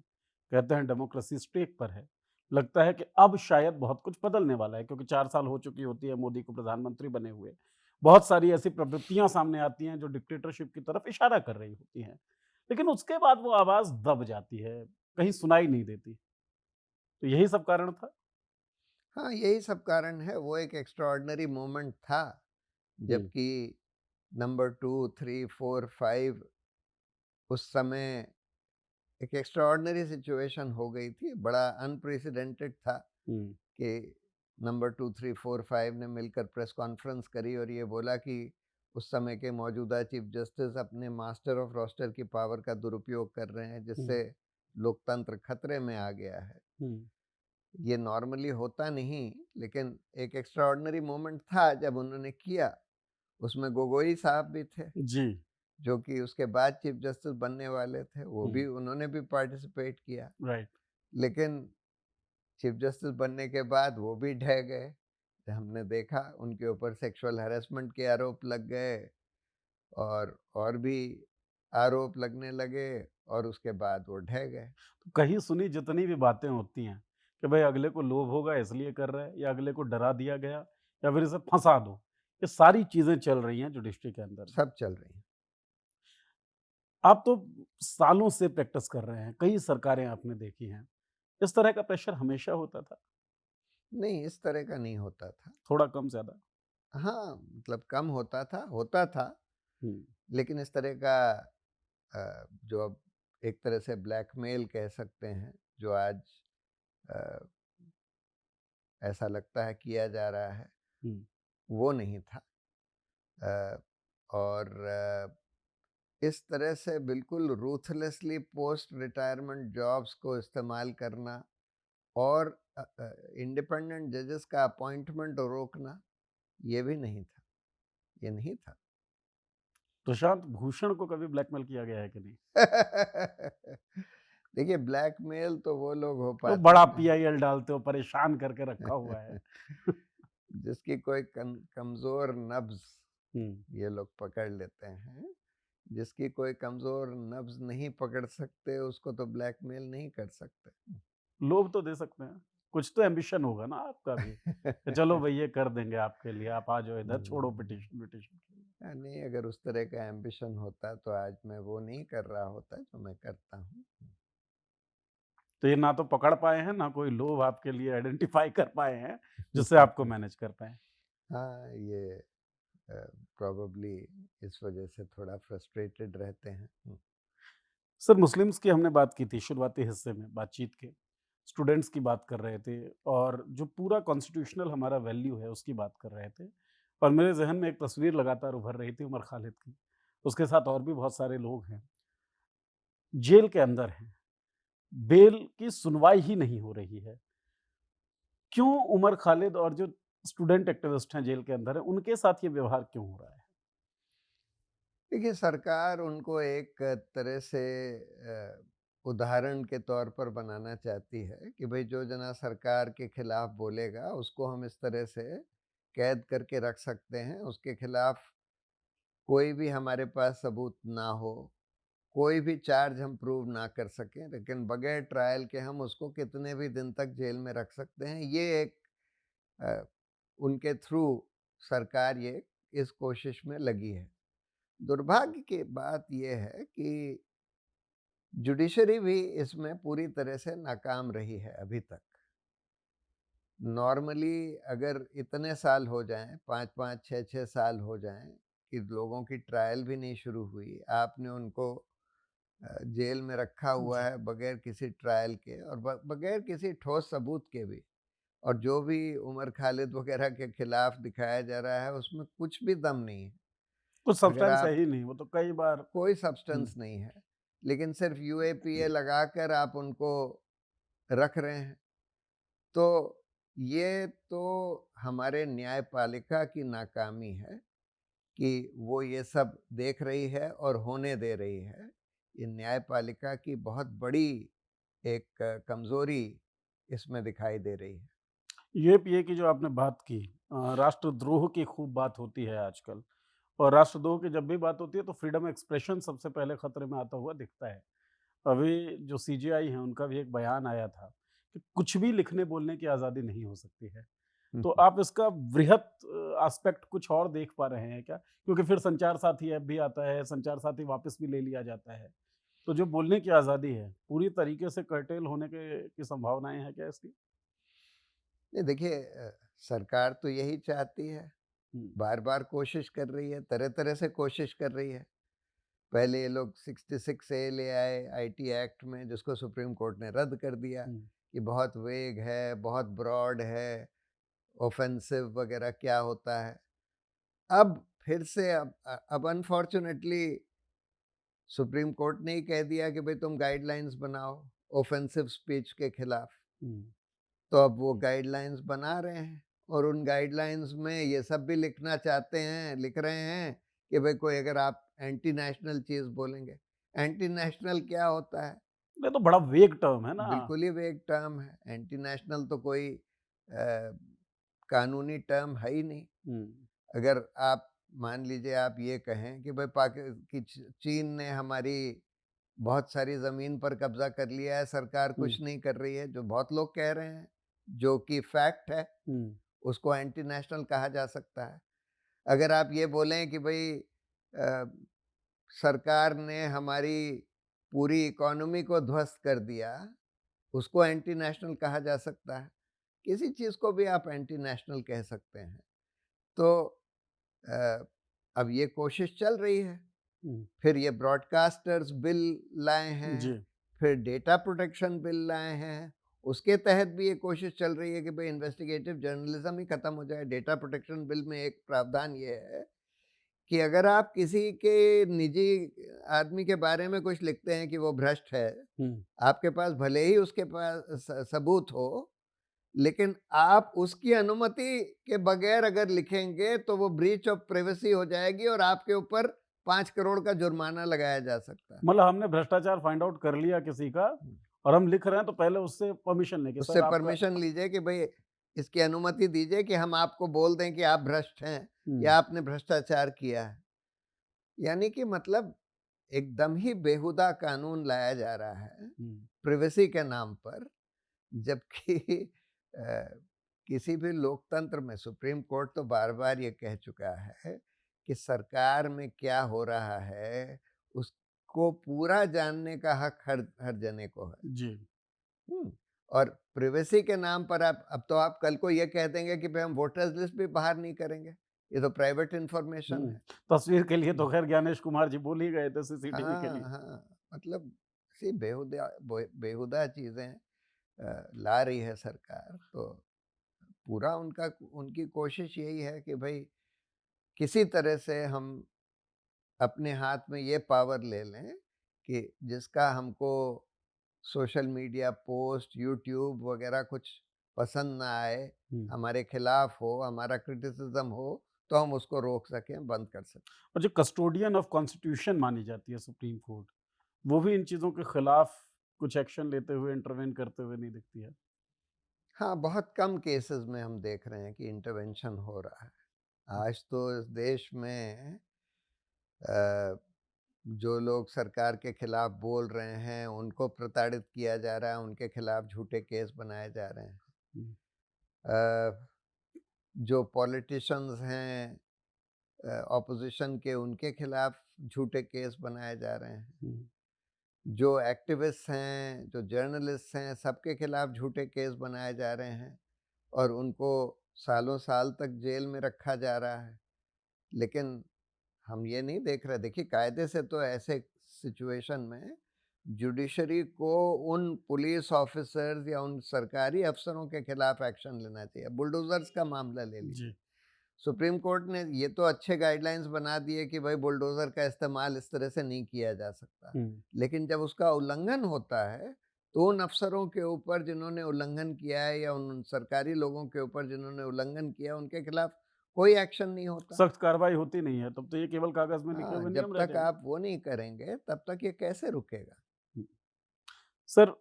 कहते हैं डेमोक्रेसी स्टेक पर है। लगता है कि अब शायद बहुत कुछ बदलने वाला है, क्योंकि 4 साल हो चुकी होती है मोदी को प्रधानमंत्री बने हुए। बहुत सारी ऐसी प्रवृत्तियां सामने आती हैं जो डिक्टेटरशिप की तरफ इशारा कर रही होती हैं। लेकिन उसके बाद वो आवाज दब जाती है, कहीं सुनाई नहीं देती। तो यही सब कारण था। हाँ, यही सब कारण है। वो एक एक्स्ट्राऑर्डिनरी मोमेंट था, जबकि नंबर 2, 3, 4, 5 उस समय एक एक्स्ट्राऑर्डिनरी सिचुएशन हो गई थी। बड़ा अनप्रेसिडेंटेड था कि नंबर 2, 3, 4, 5 ने मिलकर प्रेस कॉन्फ्रेंस करी और ये बोला कि उस समय के मौजूदा चीफ जस्टिस अपने मास्टर ऑफ रोस्टर की पावर का दुरुपयोग कर रहे हैं, जिससे लोकतंत्र खतरे में आ गया है। ये नॉर्मली होता नहीं, लेकिन एक एक्स्ट्राऑर्डिनरी मोमेंट था जब उन्होंने किया। उसमें गोगोई साहब भी थे जी, जो कि उसके बाद चीफ जस्टिस बनने वाले थे, वो भी, उन्होंने भी पार्टिसिपेट किया। राइट। लेकिन चीफ जस्टिस बनने के बाद वो भी ढह गए। हमने देखा उनके ऊपर सेक्सुअल हैरेसमेंट के आरोप लग गए और भी आरोप लगने लगे और उसके बाद वो ढह गए। तो कहीं सुनी जितनी भी बातें होती हैं कि भाई अगले को लोभ होगा इसलिए कर रहा है, या अगले को डरा दिया गया, या फिर इसे फंसा दो, ये सारी चीजें चल रही हैं जुडिशरी के अंदर में। सब चल रही हैं। आप तो सालों से प्रैक्टिस कर रहे हैं, कई सरकारें आपने देखी हैं, इस तरह का प्रेशर हमेशा होता था? नहीं, इस तरह का नहीं होता था। थोड़ा कम ज्यादा? हाँ, मतलब कम होता था, लेकिन इस तरह का जो अब एक तरह से ब्लैकमेल कह सकते हैं, जो आज अ, ऐसा लगता है किया जा रहा है, वो नहीं था। अ, और इस तरह से बिल्कुल रूथलेसली पोस्ट रिटायरमेंट जॉब्स को इस्तेमाल करना और इंडिपेंडेंट जजेस का अपॉइंटमेंट रोकना, ये भी नहीं था, ये नहीं था। प्रशांत भूषण को कभी ब्लैकमेल किया गया है कि नहीं? देखिए, ब्लैकमेल तो वो लोग हो तो पाते बड़ा हैं पीआईएल डालते हो, परेशान करके रखा हुआ है। जिसकी कोई कमजोर नब्ज हम्म। ये लोग पकड़ लेते हैं। जिसकी कोई कमजोर नब्ज नहीं पकड़ सकते, उसको तो ब्लैकमेल नहीं कर सकते। लोभ तो दे सकते हैं, कुछ तो एम्बिशन होगा ना आपका भी कि चलो भाई ये कर देंगे आपके लिए, आप आ जाओ इधर, छोड़ो पिटिशन विटिशन। नहीं, अगर उस तरह का एम्बिशन होता तो आज मैं वो नहीं कर रहा होता जो मैं करता हूँ। तो ये ना तो पकड़ पाए हैं, ना कोई लोभ आपके लिए आइडेंटिफाई कर पाए हैं जिससे आपको मैनेज कर पाए। हाँ, ये प्रोबेबली इस वजह से थोड़ा फ्रस्ट्रेटेड रहते हैं। सर, मुस्लिम्स की हमने बात की थी शुरुआती हिस्से में बातचीत के, स्टूडेंट्स की बात कर रहे थे और जो पूरा कॉन्स्टिट्यूशनल हमारा वैल्यू है उसकी बात कर रहे थे। और मेरे ज़हन में एक तस्वीर लगातार उभर रही थी उमर खालिद की, उसके साथ और भी बहुत सारे लोग हैं, जेल के अंदर हैं, बेल की सुनवाई ही नहीं हो रही है। क्यों उमर खालिद और जो स्टूडेंट एक्टिविस्ट हैं जेल के अंदर हैं, उनके साथ ये व्यवहार क्यों हो रहा है? देखिए, सरकार उनको एक तरह से उदाहरण के तौर पर बनाना चाहती है कि भाई जो जना सरकार के खिलाफ बोलेगा उसको हम इस तरह से कैद करके रख सकते हैं, उसके खिलाफ कोई भी हमारे पास सबूत ना हो, कोई भी चार्ज हम प्रूव ना कर सकें, लेकिन बगैर ट्रायल के हम उसको कितने भी दिन तक जेल में रख सकते हैं। ये एक अ, उनके थ्रू सरकार ये इस कोशिश में लगी है। दुर्भाग्य की बात यह है कि जुडिशरी भी इसमें पूरी तरह से नाकाम रही है अभी तक। नॉर्मली अगर इतने साल हो जाएं, 5-5, 6-6 साल हो जाएं कि लोगों की ट्रायल भी नहीं शुरू हुई, आपने उनको जेल में रखा हुआ जी। है बगैर किसी ट्रायल के और बगैर किसी ठोस सबूत के भी, और जो भी उमर खालिद वगैरह के खिलाफ दिखाया जा रहा है उसमें कुछ भी दम नहीं है। कुछ अगर सब्सटेंस है आप ही नहीं, वो तो कई बार। कोई हुँ, सब्सटेंस नहीं है, लेकिन सिर्फ यूएपीए लगाकर आप उनको रख रहे हैं। तो ये तो हमारे न्यायपालिका की नाकामी है कि वो ये सब देख रही है और होने दे रही है। ये न्यायपालिका की बहुत बड़ी एक कमज़ोरी इसमें दिखाई दे रही है। यूएपीए की जो आपने बात की, राष्ट्रद्रोह की खूब बात होती है आजकल और राष्ट्रद्रोह की जब भी बात होती है तो फ्रीडम एक्सप्रेशन सबसे पहले खतरे में आता हुआ दिखता है। अभी जो सीजेआई हैं उनका भी एक बयान आया था कि कुछ भी लिखने बोलने की आज़ादी नहीं हो सकती है। तो आप इसका वृहत एस्पेक्ट कुछ और देख पा रहे हैं क्या? क्योंकि फिर संचार साथी ऐप भी आता है, संचार साथी वापस भी ले लिया जाता है। तो जो बोलने की आज़ादी है, पूरी तरीके से कर्टेल होने के की संभावनाएँ हैं क्या इसकी? नहीं, देखिए, सरकार तो यही चाहती है, हुँ, बार-बार कोशिश कर रही है, तरह-तरह से कोशिश कर रही है। पहले ये लोग 66 ए ले आए आईटी एक्ट में, जिसको सुप्रीम कोर्ट ने रद्द कर दिया हुँ। कि बहुत वेग है, बहुत ब्रॉड है, ऑफेंसिव वगैरह क्या होता है। अब फिर से अब अनफॉर्चुनेटली सुप्रीम कोर्ट ने ही कह दिया कि भाई तुम गाइडलाइंस बनाओ ऑफेंसिव स्पीच के खिलाफ। हुँ। तो अब वो गाइडलाइंस बना रहे हैं और उन गाइडलाइंस में ये सब भी लिखना चाहते हैं, लिख रहे हैं कि भाई कोई अगर आप एंटी नेशनल चीज़ बोलेंगे। एंटी नेशनल क्या होता है? ये तो बड़ा वेग टर्म है ना। बिल्कुल ही वेग टर्म है। एंटी नेशनल तो कोई कानूनी टर्म है ही नहीं। हुँ, अगर आप मान लीजिए आप ये कहें कि भाई चीन ने हमारी बहुत सारी ज़मीन पर कब्ज़ा कर लिया है, सरकार हुँ, कुछ नहीं कर रही है, जो बहुत लोग कह रहे हैं, जो कि फैक्ट है, हुँ, उसको एंटी नेशनल कहा जा सकता है। अगर आप ये बोलें कि भई सरकार ने हमारी पूरी इकोनॉमी को ध्वस्त कर दिया, उसको एंटी नेशनल कहा जा सकता है। किसी चीज़ को भी आप एंटी नेशनल कह सकते हैं। तो अ, अब ये कोशिश चल रही है। हुँ। फिर ये ब्रॉडकास्टर्स बिल लाए हैं, जी, फिर डेटा प्रोटेक्शन बिल लाए हैं। उसके तहत भी ये कोशिश चल रही है कि भई इन्वेस्टिगेटिव जर्नलिज़्म ही खत्म हो जाए। डेटा प्रोटेक्शन बिल में एक प्रावधान ये है कि अगर आप किसी के निजी आदमी के बारे में कुछ लिखते हैं कि वो भ्रष्ट है, हुँ। आपके पास भले ही उसके पास सबूत हो, लेकिन आप उसकी अनुमति के बगैर अगर लिखेंगे तो वो ब्रीच ऑफ प्राइवेसी हो जाएगी और आपके ऊपर 5 करोड़ का जुर्माना लगाया जा सकता है। मतलब हमने भ्रष्टाचार फाइंड आउट कर लिया किसी का हम्म। और हम लिख रहे हैं तो पहले उससे परमिशन लें कि उससे सर आपका। परमिशन लीजिए कि भई इसकी अनुमति दीजिए कि हम आपको बोल दें कि आप भ्रष्ट हैं हुँ, या आपने भ्रष्टाचार किया है। यानी कि मतलब एकदम ही बेहुदा कानून लाया जा रहा है हुँ। प्राइवेसी के नाम पर, जबकि किसी भी लोकतंत्र में सुप्रीम कोर्ट तो बार-बार ये कह चुका है कि सरकार में क्या हो रहा है, उसको पूरा जानने का हक हर हर जने को है। जी। हुँ। और प्राइवेसी के नाम पर आप अब तो आप कल को ये कह देंगे कि भई हम वोटर्स लिस्ट भी बाहर नहीं करेंगे। ये तो प्राइवेट इंफॉर्मेशन है। तस्वीर के लिए तो खैर ज्ञानेश कुमार जी बोल ही गए थे सीसीटीवी के हाँ, लिए। हाँ, मतलब सी बेहुदा चीज़ें ला रही है सरकार, तो पूरा उनकी कोशिश यही है कि भई किसी तरह से हम अपने हाथ में ये पावर ले लें कि जिसका हमको सोशल मीडिया पोस्ट, यूट्यूब वगैरह कुछ पसंद ना आए, हमारे खिलाफ हो, हमारा क्रिटिसिज्म हो, तो हम उसको रोक सकें, बंद कर सकें। और जो कस्टोडियन ऑफ कॉन्स्टिट्यूशन मानी जाती है सुप्रीम कोर्ट, वो भी इन चीज़ों के खिलाफ कुछ एक्शन लेते हुए, इंटरवेन करते हुए नहीं दिखती है। हाँ, बहुत कम केसेस में हम देख रहे हैं कि इंटरवेंशन हो रहा है। आज तो इस देश में अ, जो लोग सरकार के खिलाफ बोल रहे हैं, उनको प्रताड़ित किया जा रहा है, उनके खिलाफ झूठे केस बनाए जा रहे हैं। हुँ, अ, जो पॉलिटिशियंस हैं ऑपोजिशन के, उनके खिलाफ झूठे केस बनाए जा रहे हैं। हुँ। जो एक्टिविस्ट हैं, जो जर्नलिस्ट हैं, सबके खिलाफ झूठे केस बनाए जा रहे हैं और उनको सालों साल तक जेल में रखा जा रहा है। लेकिन हम ये नहीं देख रहे, देखिए कायदे से तो ऐसे सिचुएशन में जुडिशरी को उन पुलिस ऑफिसर्स या उन सरकारी अफसरों के खिलाफ एक्शन लेना चाहिए। बुलडोजर्स का मामला ले लीजिए, जी। सुप्रीम कोर्ट ने ये तो अच्छे गाइडलाइंस बना दिए कि भाई बुलडोजर का इस्तेमाल इस तरह से नहीं किया जा सकता, हुँ। लेकिन जब उसका उल्लंघन होता है तो उन अफसरों के ऊपर जिन्होंने उल्लंघन किया है या उन सरकारी लोगों के ऊपर जिन्होंने उल्लंघन किया, उनके खिलाफ कोई एक्शन नहीं होता। सख्त कार्रवाई होती नहीं है, तब तो ये केवल कागज़ में लिखे हाँ, हुए जब नियम रह तक जाएँगे। आप वो नहीं करेंगे तब तक ये कैसे रुकेगा? हुँ। सर,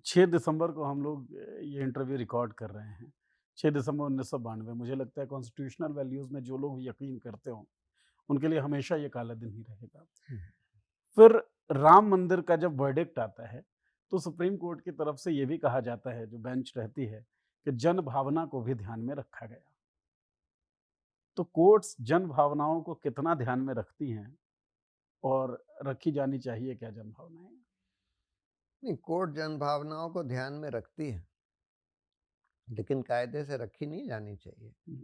6 दिसंबर को हम लोग ये इंटरव्यू रिकॉर्ड कर रहे हैं। 6 दिसंबर 1992, मुझे लगता है कॉन्स्टिट्यूशनल वैल्यूज़ में जो लोग यकीन करते हों, उनके लिए हमेशा ये काला दिन ही रहेगा। हम्म, फिर राम मंदिर का जब वर्डिक्ट आता है, तो सुप्रीम कोर्ट की तरफ से ये भी कहा जाता है, जो बेंच रहती है, कि जन भावना को भी ध्यान में रखा गया। तो कोर्ट्स जन भावनाओं को कितना ध्यान में रखती हैं और रखी जानी चाहिए क्या जन भावनाएँ? नहीं, कोर्ट जनभावनाओं को ध्यान में रखती है, लेकिन कायदे से रखी नहीं जानी चाहिए। हुँ,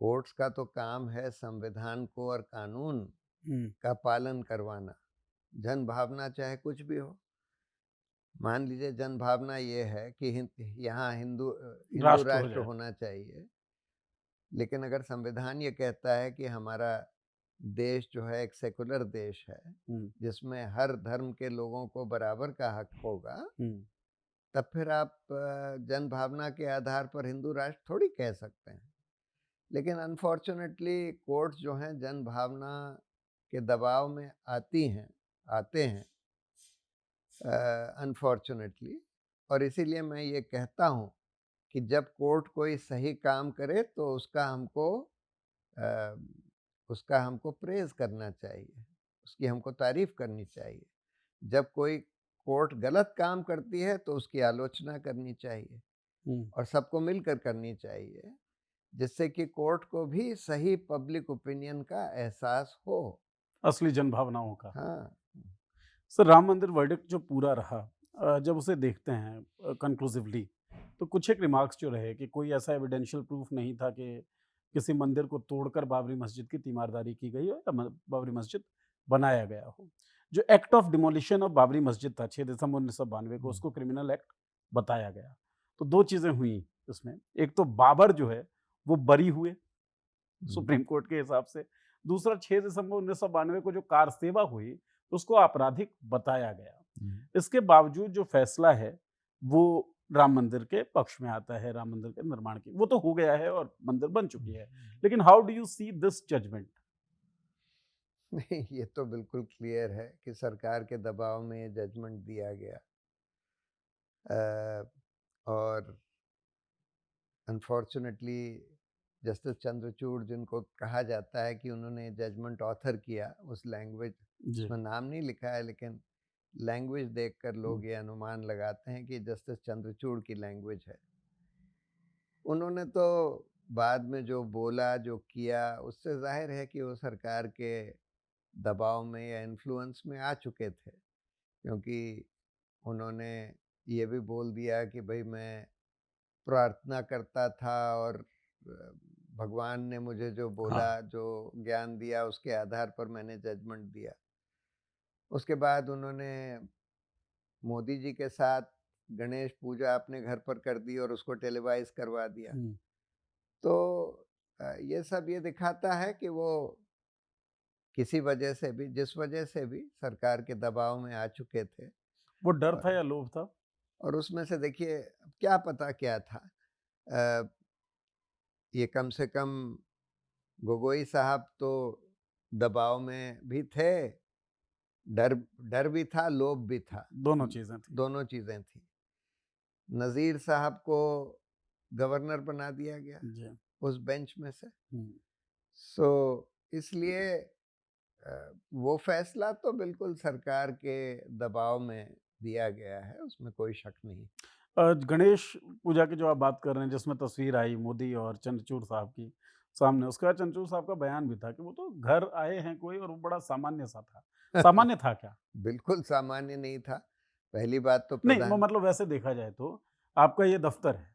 कोर्ट्स का तो काम है संविधान को और कानून हुँ, का पालन करवाना। जन भावना चाहे कुछ भी हो। मान लीजिए जन भावना ये है कि यहाँ हिंदू राष्ट्र हो राष्ट्र जाए। होना चाहिए, लेकिन अगर संविधान ये कहता है कि हमारा देश जो है एक सेकुलर देश है, हुँ, जिसमें हर धर्म के लोगों को बराबर का हक होगा, हुँ, तब फिर आप जन भावना के आधार पर हिंदू राष्ट्र थोड़ी कह सकते हैं। लेकिन अनफॉर्चुनेटली कोर्ट्स जो हैं जन भावना के दबाव में आते हैं अनफॉर्चुनेटली। और इसीलिए मैं ये कहता हूँ कि जब कोर्ट कोई सही काम करे तो अ, उसका हमको प्रेज़ करना चाहिए, उसकी हमको तारीफ़ करनी चाहिए। जब कोई कोर्ट गलत काम करती है तो उसकी आलोचना करनी चाहिए हुँ। और सबको मिलकर करनी चाहिए, जिससे कि कोर्ट को भी सही पब्लिक ओपिनियन का एहसास हो। असली जन भावनाओं का। हाँ। सर, राम मंदिर वर्डिक्ट जो पूरा रहा, जब उसे देखते हैं कंक्लूसिवली, तो कुछ एक रिमार्क्स जो रहे कि कोई ऐसा एविडेंशियल प्रूफ नहीं था कि किसी मंदिर को तोड़कर बाबरी मस्जिद की तीमारदारी की गई हो या बाबरी मस्जिद बनाया गया हो। जो act of demolition of Babri मस्जिद था 6 दिसंबर 1992 को, हुँ, उसको क्रिमिनल एक्ट बताया गया। तो 2 चीज़ें हुई इसमें, एक तो बाबर जो है वो बरी हुए हुँ, सुप्रीम कोर्ट के हिसाब से। दूसरा, 6 दिसंबर 1992 को जो कार सेवा हुई, उसको आपराधिक बताया गया। हुँ। इसके बावजूद जो फैसला है, वो राम मंदिर के पक्ष में आता है, राम मंदिर के निर्माण की। वो तो हो गया है और मंदिर बन चुकी है। लेकिन how do you see this judgement? नहीं, ये तो बिल्कुल क्लियर है कि सरकार के दबाव में ये जजमेंट दिया गया। अ, और अनफॉर्चुनेटली जस्टिस चंद्रचूड़, जिनको कहा जाता है कि उन्होंने जजमेंट ऑथर किया, उस लैंग्वेज, जी। उसमें नाम नहीं लिखा है लेकिन लैंग्वेज देखकर हुँ, लोग ये अनुमान लगाते हैं कि जस्टिस चंद्रचूड़ की लैंग्वेज है। उन्होंने तो बाद में जो बोला, जो किया, उससे ज़ाहिर है कि वो सरकार के दबाव में या इन्फ्लुएंस में आ चुके थे। क्योंकि उन्होंने ये भी बोल दिया कि भई मैं प्रार्थना करता था और भगवान ने मुझे जो बोला, हाँ। जो ज्ञान दिया, उसके आधार पर मैंने जजमेंट दिया। उसके बाद उन्होंने मोदी जी के साथ गणेश पूजा अपने घर पर कर दी और उसको टेलीवाइज करवा दिया। हुँ। तो ये सब ये दिखाता है कि वो किसी वजह से भी, जिस वजह से भी सरकार के दबाव में आ चुके थे। वो डर था और या लोभ था? और उसमें से देखिए, क्या पता क्या था। अ, ये कम से कम गोगोई साहब तो दबाव में भी थे, डर डर भी था, लोभ भी था। दोनों चीज़ें थी। दोनों चीज़ें थी। नज़ीर साहब को गवर्नर बना दिया गया जी। उस बेंच में से। हुँ। सो इसलिए वो फैसला तो बिल्कुल सरकार के दबाव में दिया गया है, उसमें कोई शक नहीं। गणेश पूजा की जो आप बात कर रहे हैं जिसमें तस्वीर आई मोदी और चंद्रचूड़ साहब की सामने, उसके बाद चंद्रचूड़ साहब का बयान भी था कि वो तो घर आए हैं कोई और वो बड़ा सामान्य सा था। सामान्य था क्या? बिल्कुल सामान्य नहीं था। पहली बात तो नहीं, वो प्रधान मतलब वैसे देखा जाए तो आपका ये दफ्तर है।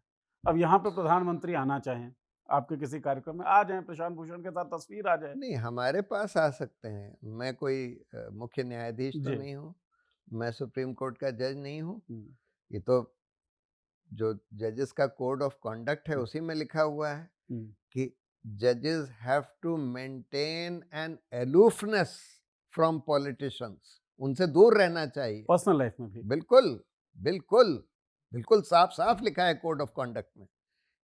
अब यहाँ पे प्रधानमंत्री आना चाहें, आपके किसी कार्यक्रम में आ जाएँ, प्रशांत भूषण के साथ तस्वीर आ जाए। नहीं, हमारे पास आ सकते हैं। मैं कोई मुख्य न्यायाधीश तो जी। नहीं हूँ, मैं सुप्रीम कोर्ट का जज नहीं हूँ। हुँ, ये तो जो जजेस का कोड ऑफ कंडक्ट है हुँ, उसी में लिखा हुआ है हुँ। कि जजेस have to maintain an aloofness from politicians. उनसे दूर रहना चाहिए। पर्सनल लाइफ में भी। बिल्कुल, बिल्कुल, बिल्कुल साफ-साफ लिखा है कोड ऑफ कंडक्ट में।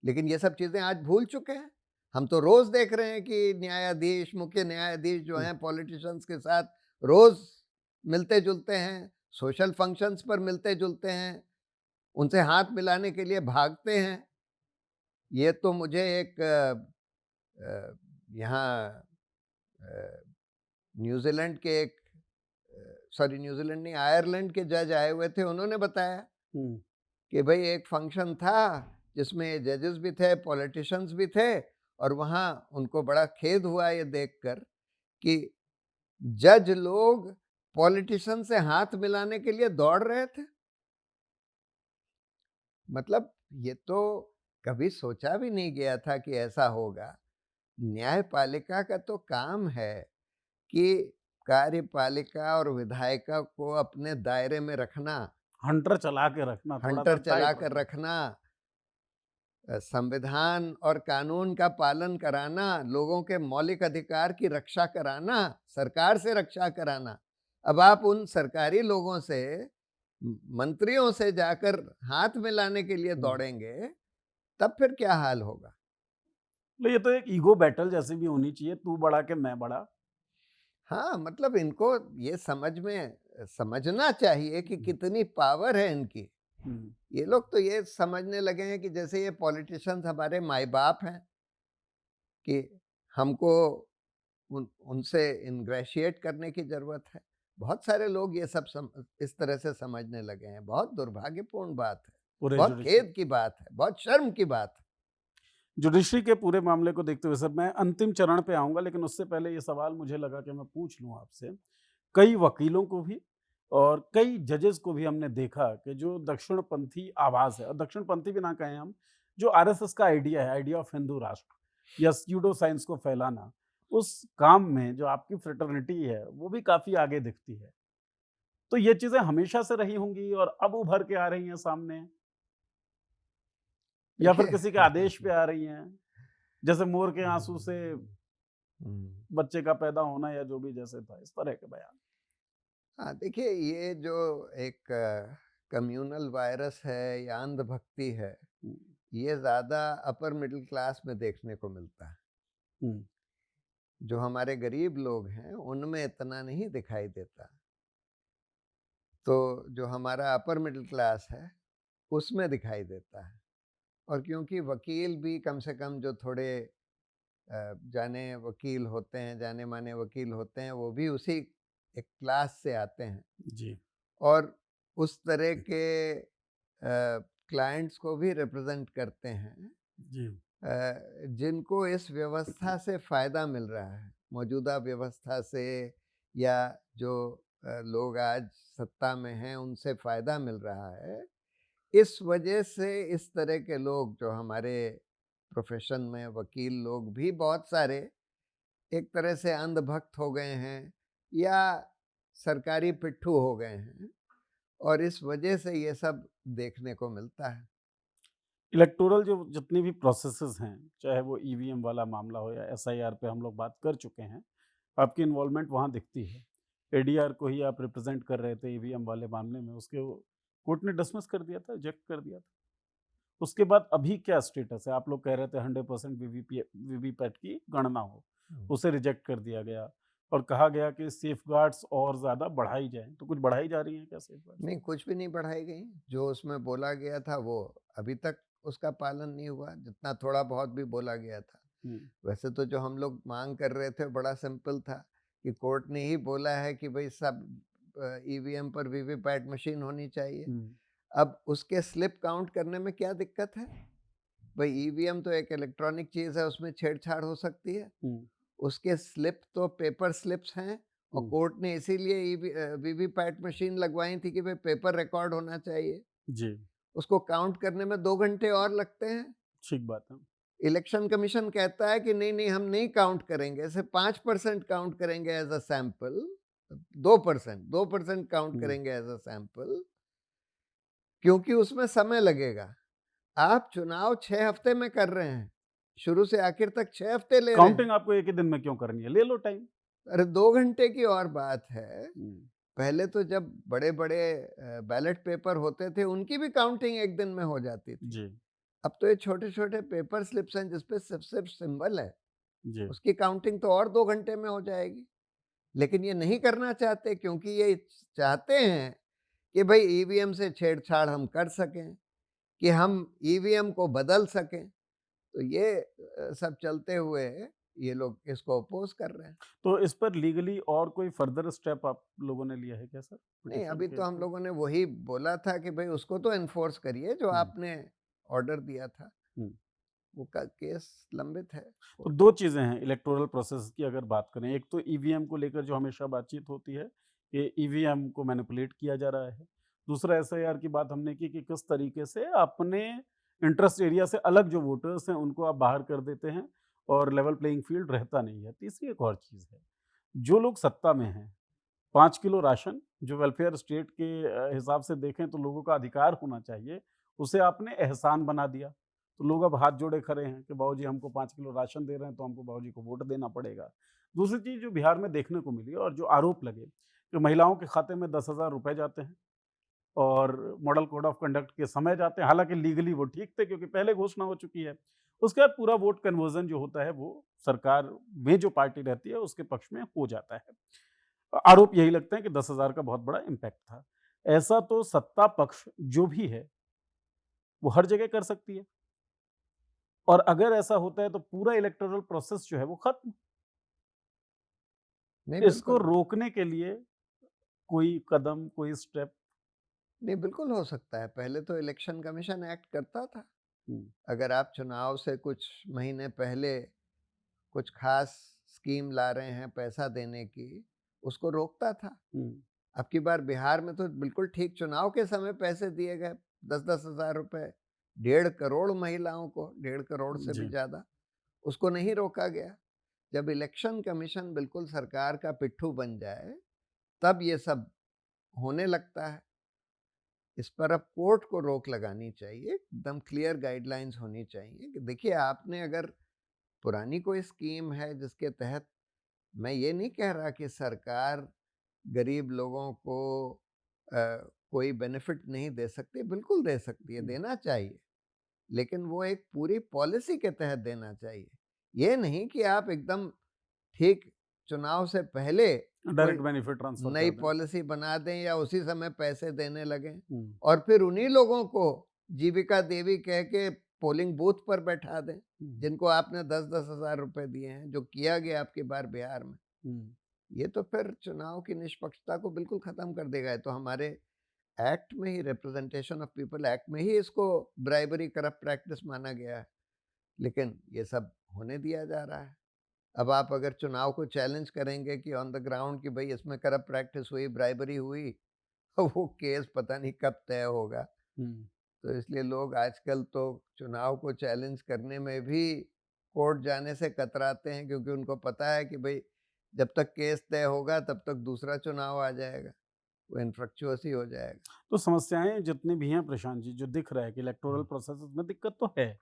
लेकिन ये सब चीज़ें आज भूल चुके हैं। हम तो रोज़ देख रहे हैं कि न्यायाधीश, मुख्य न्यायाधीश जो हुँ, हैं पॉलिटिशियंस के साथ रोज़ मिलते-जुलते हैं, सोशल फंक्शंस पर मिलते-जुलते हैं, उनसे हाथ मिलाने के लिए भागते हैं। ये तो मुझे एक यहाँ अ, न्यूज़ीलैंड के एक सॉरी न्यूज़ीलैंड नहीं, आयरलैंड के जज आए हुए थे, उन्होंने बताया हुँ। कि भई एक फंक्शन था जिसमें जजेस भी थे, पॉलिटिशियंस भी थे और वहाँ उनको बड़ा खेद हुआ ये देखकर कि जज लोग पॉलिटिशियन से हाथ मिलाने के लिए दौड़ रहे थे। मतलब ये तो कभी सोचा भी नहीं गया था कि ऐसा होगा। न्यायपालिका का तो काम है कि कार्यपालिका और विधायिका को अपने दायरे में रखना, हंटर चला के रखना, थोड़ा-सा हंटर टाइट चलाकर रखना। रखना, संविधान और कानून का पालन कराना, लोगों के मौलिक अधिकार की रक्षा कराना, सरकार से रक्षा कराना। अब आप उन सरकारी लोगों से, मंत्रियों से जाकर हाथ मिलाने के लिए हुँ। दौड़ेंगे, तब फिर क्या हाल होगा? तो ये तो एक ईगो बैटल जैसी भी होनी चाहिए, तू बड़ा कि मैं बड़ा। हाँ, मतलब इनको ये समझना चाहिए कि हुँ, कितनी पावर है इनकी। हुँ, ये लोग तो ये समझने लगे हैं कि जैसे ये पॉलिटिशियंस हमारे माई-बाप हैं, कि हमको उनसे इंग्रेशिएट करने की ज़रूरत है। बहुत सारे लोग ये सब इस तरह से समझने लगे हैं। बहुत दुर्भाग्यपूर्ण बात है, पूरे बहुत जुडिशरी खेद की बात है, बहुत शर्म की बात है। जुडिशरी के पूरे मामले को देखते हुए सर मैं अंतिम चरण पे आऊँगा, लेकिन उससे पहले ये सवाल मुझे लगा कि मैं पूछ लूँ आपसे। कई वकीलों को भी और कई जजेस को भी हमने देखा कि जो दक्षिणपंथी आवाज़ है और दक्षिणपंथी भी ना कहें हम, जो आरएसएस का आइडिया है, आइडिया ऑफ हिंदू राष्ट्र या स्यूडो साइंस को फैलाना, उस काम में जो आपकी फ्रेटर्निटी है, वो भी काफ़ी आगे दिखती है। तो ये चीज़ें हमेशा से रही होंगी और अब उभर के आ रही हैं सामने या फिर देखिए किसी के आदेश पे आ रही हैं? जैसे मोर के आँसू से हुँ। बच्चे का पैदा होना या जो भी जैसे था, इस तरह के बयान। हाँ, देखिए ये जो एक कम्युनल वायरस है या अंधभक्ति है, हुँ, ये ज़्यादा अपर मिडल क्लास में देखने को मिलता है। हुँ, जो हमारे गरीब लोग हैं, उनमें इतना नहीं दिखाई देता। तो जो हमारा अपर मिडल क्लास है, उसमें दिखाई देता है। और क्योंकि वकील भी कम से कम जो थोड़े जाने वकील होते हैं, जाने-माने वकील होते हैं, वो भी उसी एक क्लास से आते हैं जी, और उस तरह के क्लाइंट्स को भी रिप्रेज़ेंट करते हैं, जी, जिनको इस व्यवस्था से फ़ायदा मिल रहा है। मौजूदा व्यवस्था से या जो लोग आज सत्ता में हैं, उनसे फ़ायदा मिल रहा है। इस वजह से इस तरह के लोग जो हमारे प्रोफेशन में वकील लोग भी बहुत सारे एक तरह से अंधभक्त हो गए हैं या सरकारी पिट्ठू हो गए हैं, और इस वजह से ये सब देखने को मिलता है। इलेक्टोरल जो जितनी भी प्रोसेसेस हैं, चाहे वो ईवीएम वाला मामला हो या एसआईआर पे हम लोग बात कर चुके हैं, आपकी इन्वॉल्वमेंट वहाँ दिखती है। एडीआर को ही आप रिप्रेजेंट कर रहे थे ईवीएम वाले मामले में, उसके वो कोर्ट ने डिसमिस कर दिया था, रिजेक्ट कर दिया था। उसके बाद अभी क्या स्टेटस है? आप लोग कह रहे थे 100% वीवीपैट की गणना हो, उसे रिजेक्ट कर दिया गया और कहा गया कि सेफगार्ड्स और ज़्यादा बढ़ाई जाएँ, तो कुछ बढ़ाई जा रही हैं क्या सेफगार्ड्स? नहीं, कुछ भी नहीं बढ़ाई गई। जो उसमें बोला गया था वो अभी तक उसका पालन नहीं हुआ, जितना थोड़ा बहुत भी बोला गया था। हुँ, वैसे तो जो हम लोग मांग कर रहे थे बड़ा सिंपल था कि कोर्ट ने ही बोला है कि भाई सब ईवीएम पर वीवीपैट मशीन होनी चाहिए। हुँ, अब उसके स्लिप काउंट करने में क्या दिक्कत है? भाई ईवीएम तो एक इलेक्ट्रॉनिक चीज़ है, उसमें छेड़छाड़ हो सकती है। हुँ, उसके स्लिप तो पेपर स्लिप्स हैं, और हुँ, कोर्ट ने इसीलिए वीवीपैट मशीन लगवाई थी कि भाई पेपर रिकॉर्ड होना चाहिए। जी, उसको काउंट करने में 2 घंटे और लगते हैं। ठीक बात है। इलेक्शन कमीशन कहता है कि नहीं, नहीं हम नहीं काउंट करेंगे, सिर्फ 5% काउंट करेंगे एज़ अ सैंपल, 2% काउंट हुँ, करेंगे एज़ अ सैंपल, क्योंकि उसमें समय लगेगा। आप चुनाव 6 हफ्ते में कर रहे हैं, शुरू से आखिर तक 6 हफ्ते ले रहे काउंटिंग हैं। आपको एक ही दिन में क्यों करनी है? ले लो टाइम। अरे 2 घंटे की और बात है। हुँ, पहले तो जब बड़े-बड़े बैलेट पेपर होते थे, उनकी भी काउंटिंग 1 दिन में हो जाती थी। जी, अब तो ये छोटे-छोटे पेपर स्लिप्स हैं जिसपे सिर्फ सिंबल है, जी, उसकी काउंटिंग तो और 2 घंटे में हो जाएगी। लेकिन ये नहीं करना चाहते, क्योंकि ये चाहते हैं कि भई ईवीएम से छेड़छाड़ हम कर सकें, कि हम ईवीएम को बदल सकें। तो ये सब चलते हुए ये लोग इसको अपोज़ कर रहे हैं। तो इस पर लीगली और कोई फर्दर स्टेप आप लोगों ने लिया है क्या सर? नहीं, पिटीशन अभी के तो हम थ्रू? लोगों ने वही बोला था कि भई उसको तो एनफ़ोर्स करिए जो हुँ, आपने ऑर्डर दिया था। हुँ। वो का केस लंबित है तो कोर्ट 2 चीज़ें हैं इलेक्टोरल प्रोसेस की अगर बात करें। एक तो ईवीएम को लेकर जो हमेशा बातचीत होती है कि ईवीएम को मैनिपुलेट किया जा रहा है। दूसरा एसआईआर की बात हमने की कि किस तरीके से अपने इंटरेस्ट एरिया से अलग जो वोटर्स हैं उनको आप बाहर कर देते हैं और लेवल प्लेइंग फील्ड रहता नहीं है। तीसरी एक और चीज़ है, जो लोग सत्ता में हैं 5 किलो राशन जो वेलफेयर स्टेट के हिसाब से देखें तो लोगों का अधिकार होना चाहिए, उसे आपने एहसान बना दिया। तो लोग अब हाथ जोड़े खड़े हैं कि बाबूजी हमको 5 किलो राशन दे रहे हैं तो हमको बाबूजी को वोट देना पड़ेगा। दूसरी चीज़ जो बिहार में देखने को मिली और जो आरोप लगे कि महिलाओं के खाते में 10,000 रुपए जाते हैं और मॉडल कोड ऑफ कंडक्ट के समय जाते हैं। हालाँकि लीगली वो ठीक थे क्योंकि पहले घोषणा हो चुकी है। उसके बाद पूरा वोट कन्वर्जन जो होता है वो सरकार में जो पार्टी रहती है उसके पक्ष में हो जाता है। आरोप यही लगते हैं कि 10,000 का बहुत बड़ा इम्पैक्ट था। ऐसा तो सत्ता पक्ष जो भी है, वो हर जगह कर सकती है और अगर ऐसा होता है तो पूरा इलेक्टोरल प्रोसेस जो है वो खत्म। नहीं, इसको बिल्कुल। रोकने के लिए कोई कदम, कोई स्टेप। नहीं, बिल्कुल हो सकता है। पहले तो इलेक्शन कमीशन एक्ट करता था। हुँ, अगर आप चुनाव से कुछ महीने पहले कुछ ख़ास स्कीम ला रहे हैं पैसा देने की, उसको रोकता था। हुँ, अब की बार बिहार में तो बिल्कुल ठीक चुनाव के समय पैसे दिए गए, 10-10 हज़ार रुपए, 1.5 करोड़ महिलाओं को, 1.5 करोड़ से भी जी। ज़्यादा, उसको नहीं रोका गया। जब इलेक्शन कमीशन बिल्कुल सरकार का पिट्ठू बन जाए, तब ये सब होने लगता है। इस पर अब कोर्ट को रोक लगानी चाहिए, एकदम क्लियर गाइडलाइंस होनी चाहिए कि देखिए आपने अगर पुरानी कोई स्कीम है जिसके तहत, मैं ये नहीं कह रहा कि सरकार गरीब लोगों को कोई बेनिफिट नहीं दे सकती, बिल्कुल दे सकती है, हुँ, देना चाहिए, लेकिन वो एक पूरी पॉलिसी के तहत देना चाहिए। ये नहीं कि आप एकदम ठीक चुनाव से पहले कोई डायरेक्ट बेनिफिट ट्रांसफर नई कर दें। पॉलिसी बना दें या उसी समय पैसे देने लगें, हुँ, और फिर उन्हीं लोगों को जीविका देवी कह के पोलिंग बूथ पर बैठा दें, हुँ, जिनको आपने 10-10 हज़ार रुपए दिए हैं, जो किया गया आपकी बार बिहार में। हुँ। ये तो फिर चुनाव की निष्पक्षता को बिल्कुल ख़त्म कर देगा। ये तो हमारे एक्ट में ही, रिप्रेजेंटेशन ऑफ पीपल एक्ट में ही इसको ब्राइबरी करप्ट प्रैक्टिस माना गया है। लेकिन ये सब होने दिया जा रहा है। अब आप अगर चुनाव को चैलेंज करेंगे कि ऑन द ग्राउंड कि भई इसमें करप्ट प्रैक्टिस हुई, ब्राइबरी हुई, वो केस पता नहीं कब तय होगा। हुँ। तो इसलिए लोग आजकल तो चुनाव को चैलेंज करने में भी कोर्ट जाने से कतराते हैं, क्योंकि उनको पता है कि भाई जब तक केस तय होगा तब तक दूसरा चुनाव आ जाएगा, वो इन्फ्रक्चुअस ही हो जाएगा। तो समस्याएं जितनी भी हैं प्रशांत जी, जो दिख रहा है कि इलेक्टोरल प्रोसेस में दिक्कत तो है,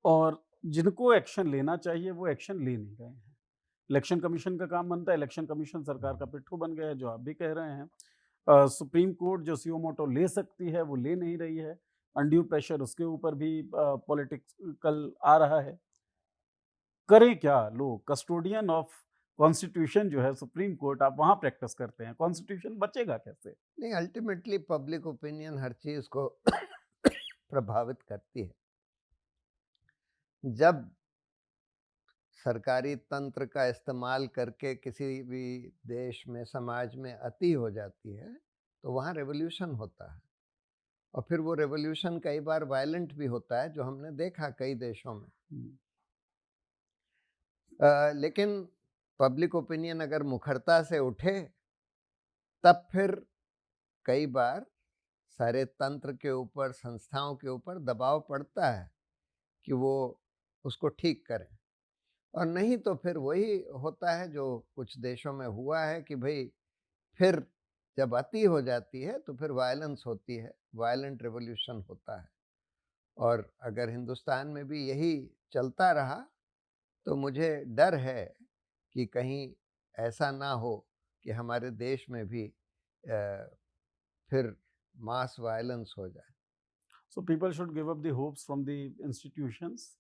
और जिनको एक्शन लेना चाहिए वो एक्शन ले नहीं रहे हैं। इलेक्शन कमीशन का काम बनता है, इलेक्शन कमीशन सरकार का पिट्ठू बन गया है, जो आप भी कह रहे हैं। सुप्रीम कोर्ट जो सुओ मोटो ले सकती है वो ले नहीं रही है। अनड्यू प्रेशर उसके ऊपर भी पॉलिटिकल आ रहा है। करें क्या लोग? कस्टोडियन ऑफ कॉन्स्टिट्यूशन जो है सुप्रीम कोर्ट, आप वहां प्रैक्टिस करते हैं, कॉन्स्टिट्यूशन बचेगा कैसे? नहीं, अल्टीमेटली पब्लिक ओपिनियन हर चीज को प्रभावित करती है। जब सरकारी तंत्र का इस्तेमाल करके किसी भी देश में, समाज में अति हो जाती है, तो वहाँ रेवोल्यूशन होता है, और फिर वो रेवोल्यूशन कई बार वायलेंट भी होता है, जो हमने देखा कई देशों में। लेकिन पब्लिक ओपिनियन अगर मुखरता से उठे, तब फिर कई बार सारे तंत्र के ऊपर, संस्थाओं के ऊपर दबाव पड़ता है कि वो उसको ठीक करें। और नहीं तो फिर वही होता है जो कुछ देशों में हुआ है कि भाई फिर जब अति हो जाती है तो फिर वायलेंस होती है, वायलेंट रेवोल्यूशन होता है। और अगर हिंदुस्तान में भी यही चलता रहा तो मुझे डर है कि कहीं ऐसा ना हो कि हमारे देश में भी फिर मास वायलेंस हो जाए। So people should give up the hopes from the institutions.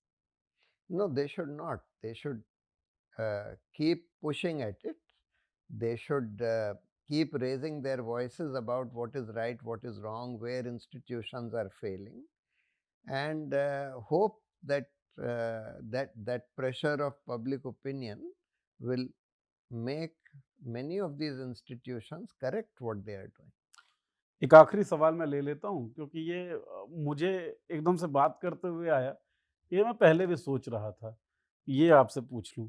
No, they should not. They should keep pushing at it. They should keep raising their voices about what is right, what is wrong, where institutions are failing, and hope that that pressure of public opinion will make many of these institutions correct what they are doing. एक आखिरी सवाल मैं ले लेता हूँ, क्योंकि ये मुझे एकदम से बात करते हुए आया, ये मैं पहले भी सोच रहा था, ये आपसे पूछ लूँ।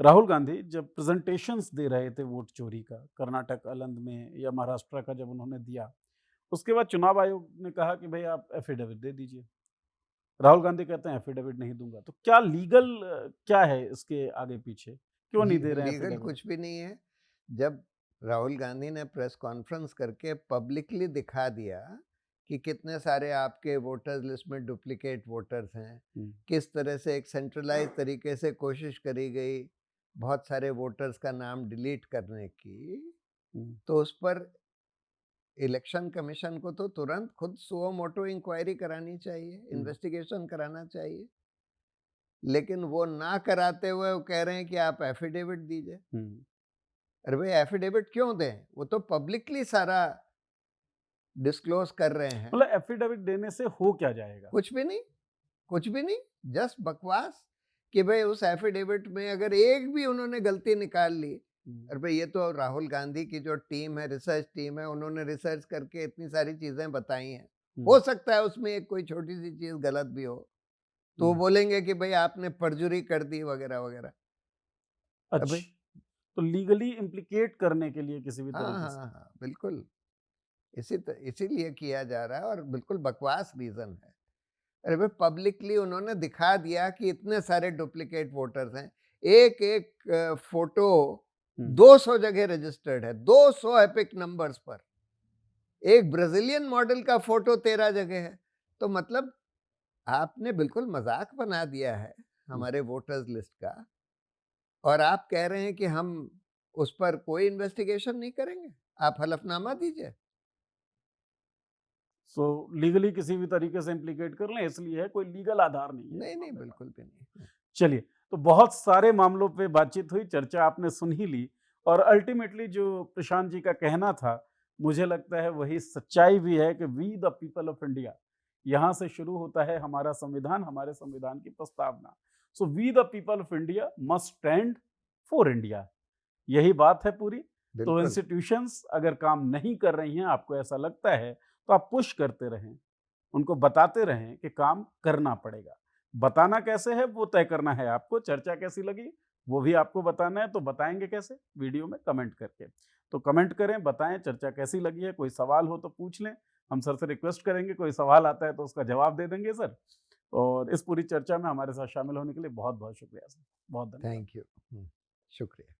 राहुल गांधी जब प्रेजेंटेशंस दे रहे थे वोट चोरी का, कर्नाटक अलंद में या महाराष्ट्र का जब उन्होंने दिया, उसके बाद चुनाव आयोग ने कहा कि भाई आप एफिडेविट दे दीजिए। राहुल गांधी कहते हैं एफिडेविट नहीं दूंगा। तो क्या लीगल क्या है इसके आगे पीछे, क्यों नहीं दे रहे हैं लीगल एफिडेविट? कुछ भी नहीं है। जब राहुल गांधी ने प्रेस कॉन्फ्रेंस करके पब्लिकली दिखा दिया कि कितने सारे आपके वोटर्स लिस्ट में डुप्लीकेट वोटर्स हैं, किस तरह से एक सेंट्रलाइज तरीके से कोशिश करी गई बहुत सारे वोटर्स का नाम डिलीट करने की, तो उस पर इलेक्शन कमीशन को तो तुरंत खुद सुओ मोटो इंक्वायरी करानी चाहिए, इन्वेस्टिगेशन कराना चाहिए। लेकिन वो ना कराते हुए वो कह रहे हैं कि आप एफिडेविट दीजिए। अरे भाई, एफिडेविट क्यों दें? वो तो पब्लिकली सारा डिस्क्लोज कर रहे हैं। मतलब एफिडेविट देने से हो क्या जाएगा? कुछ भी नहीं, कुछ भी नहीं, जस्ट बकवास। कि भाई उस एफिडेविट में अगर एक भी उन्होंने गलती निकाल ली, अरे भाई ये तो राहुल गांधी की जो टीम है, रिसर्च टीम है, उन्होंने रिसर्च करके इतनी सारी चीजें बताई हैं, हो सकता है उसमें एक कोई छोटी सी चीज गलत भी हो, तो वो बोलेंगे कि भाई आपने परजुरी कर दी वगैरह वगैरह। अच्छा, तो लीगली इम्प्लीकेट करने के लिए किसी भी तरीके से? हाँ, बिल्कुल इसीलिए किया जा रहा है, और बिल्कुल बकवास रीजन है। अरे भाई, पब्लिकली उन्होंने दिखा दिया कि इतने सारे डुप्लीकेट वोटर्स हैं, एक एक फोटो 200 जगह रजिस्टर्ड है, 200 एपिक नंबर्स पर। एक ब्राजीलियन मॉडल का फोटो 13 जगह है। तो मतलब आपने बिल्कुल मजाक बना दिया है हमारे वोटर्स लिस्ट का, और आप कह रहे हैं कि हम उस पर कोई इन्वेस्टिगेशन नहीं करेंगे, आप हलफनामा दीजिए। सो लीगली किसी भी तरीके से इम्प्लीकेट कर लें, इसलिए है, कोई लीगल आधार नहीं है। नहीं, बिल्कुल भी नहीं। चलिए, तो बहुत सारे मामलों पे बातचीत हुई, चर्चा आपने सुन ही ली, और अल्टीमेटली जो प्रशांत जी का कहना था, मुझे लगता है वही सच्चाई भी है कि we the people of India, यहाँ से शुरू होता है हमारा संविधान, हमारे संविधान की प्रस्तावना। So we the people of India must stand for India, यही बात है पूरी। तो इंस्टीट्यूशंस अगर काम नहीं कर रही हैं, आपको ऐसा लगता है, तो आप पुश करते रहें, उनको बताते रहें कि काम करना पड़ेगा। बताना कैसे है वो तय करना है आपको। चर्चा कैसी लगी वो भी आपको बताना है, तो बताएंगे कैसे? वीडियो में कमेंट करके। तो कमेंट करें, बताएं चर्चा कैसी लगी है। कोई सवाल हो तो पूछ लें, हम सर से रिक्वेस्ट करेंगे, कोई सवाल आता है तो उसका जवाब दे देंगे सर। और इस पूरी चर्चा में हमारे साथ शामिल होने के लिए बहुत बहुत शुक्रिया सर, बहुत धन्यवाद। Thank you. शुक्रिया।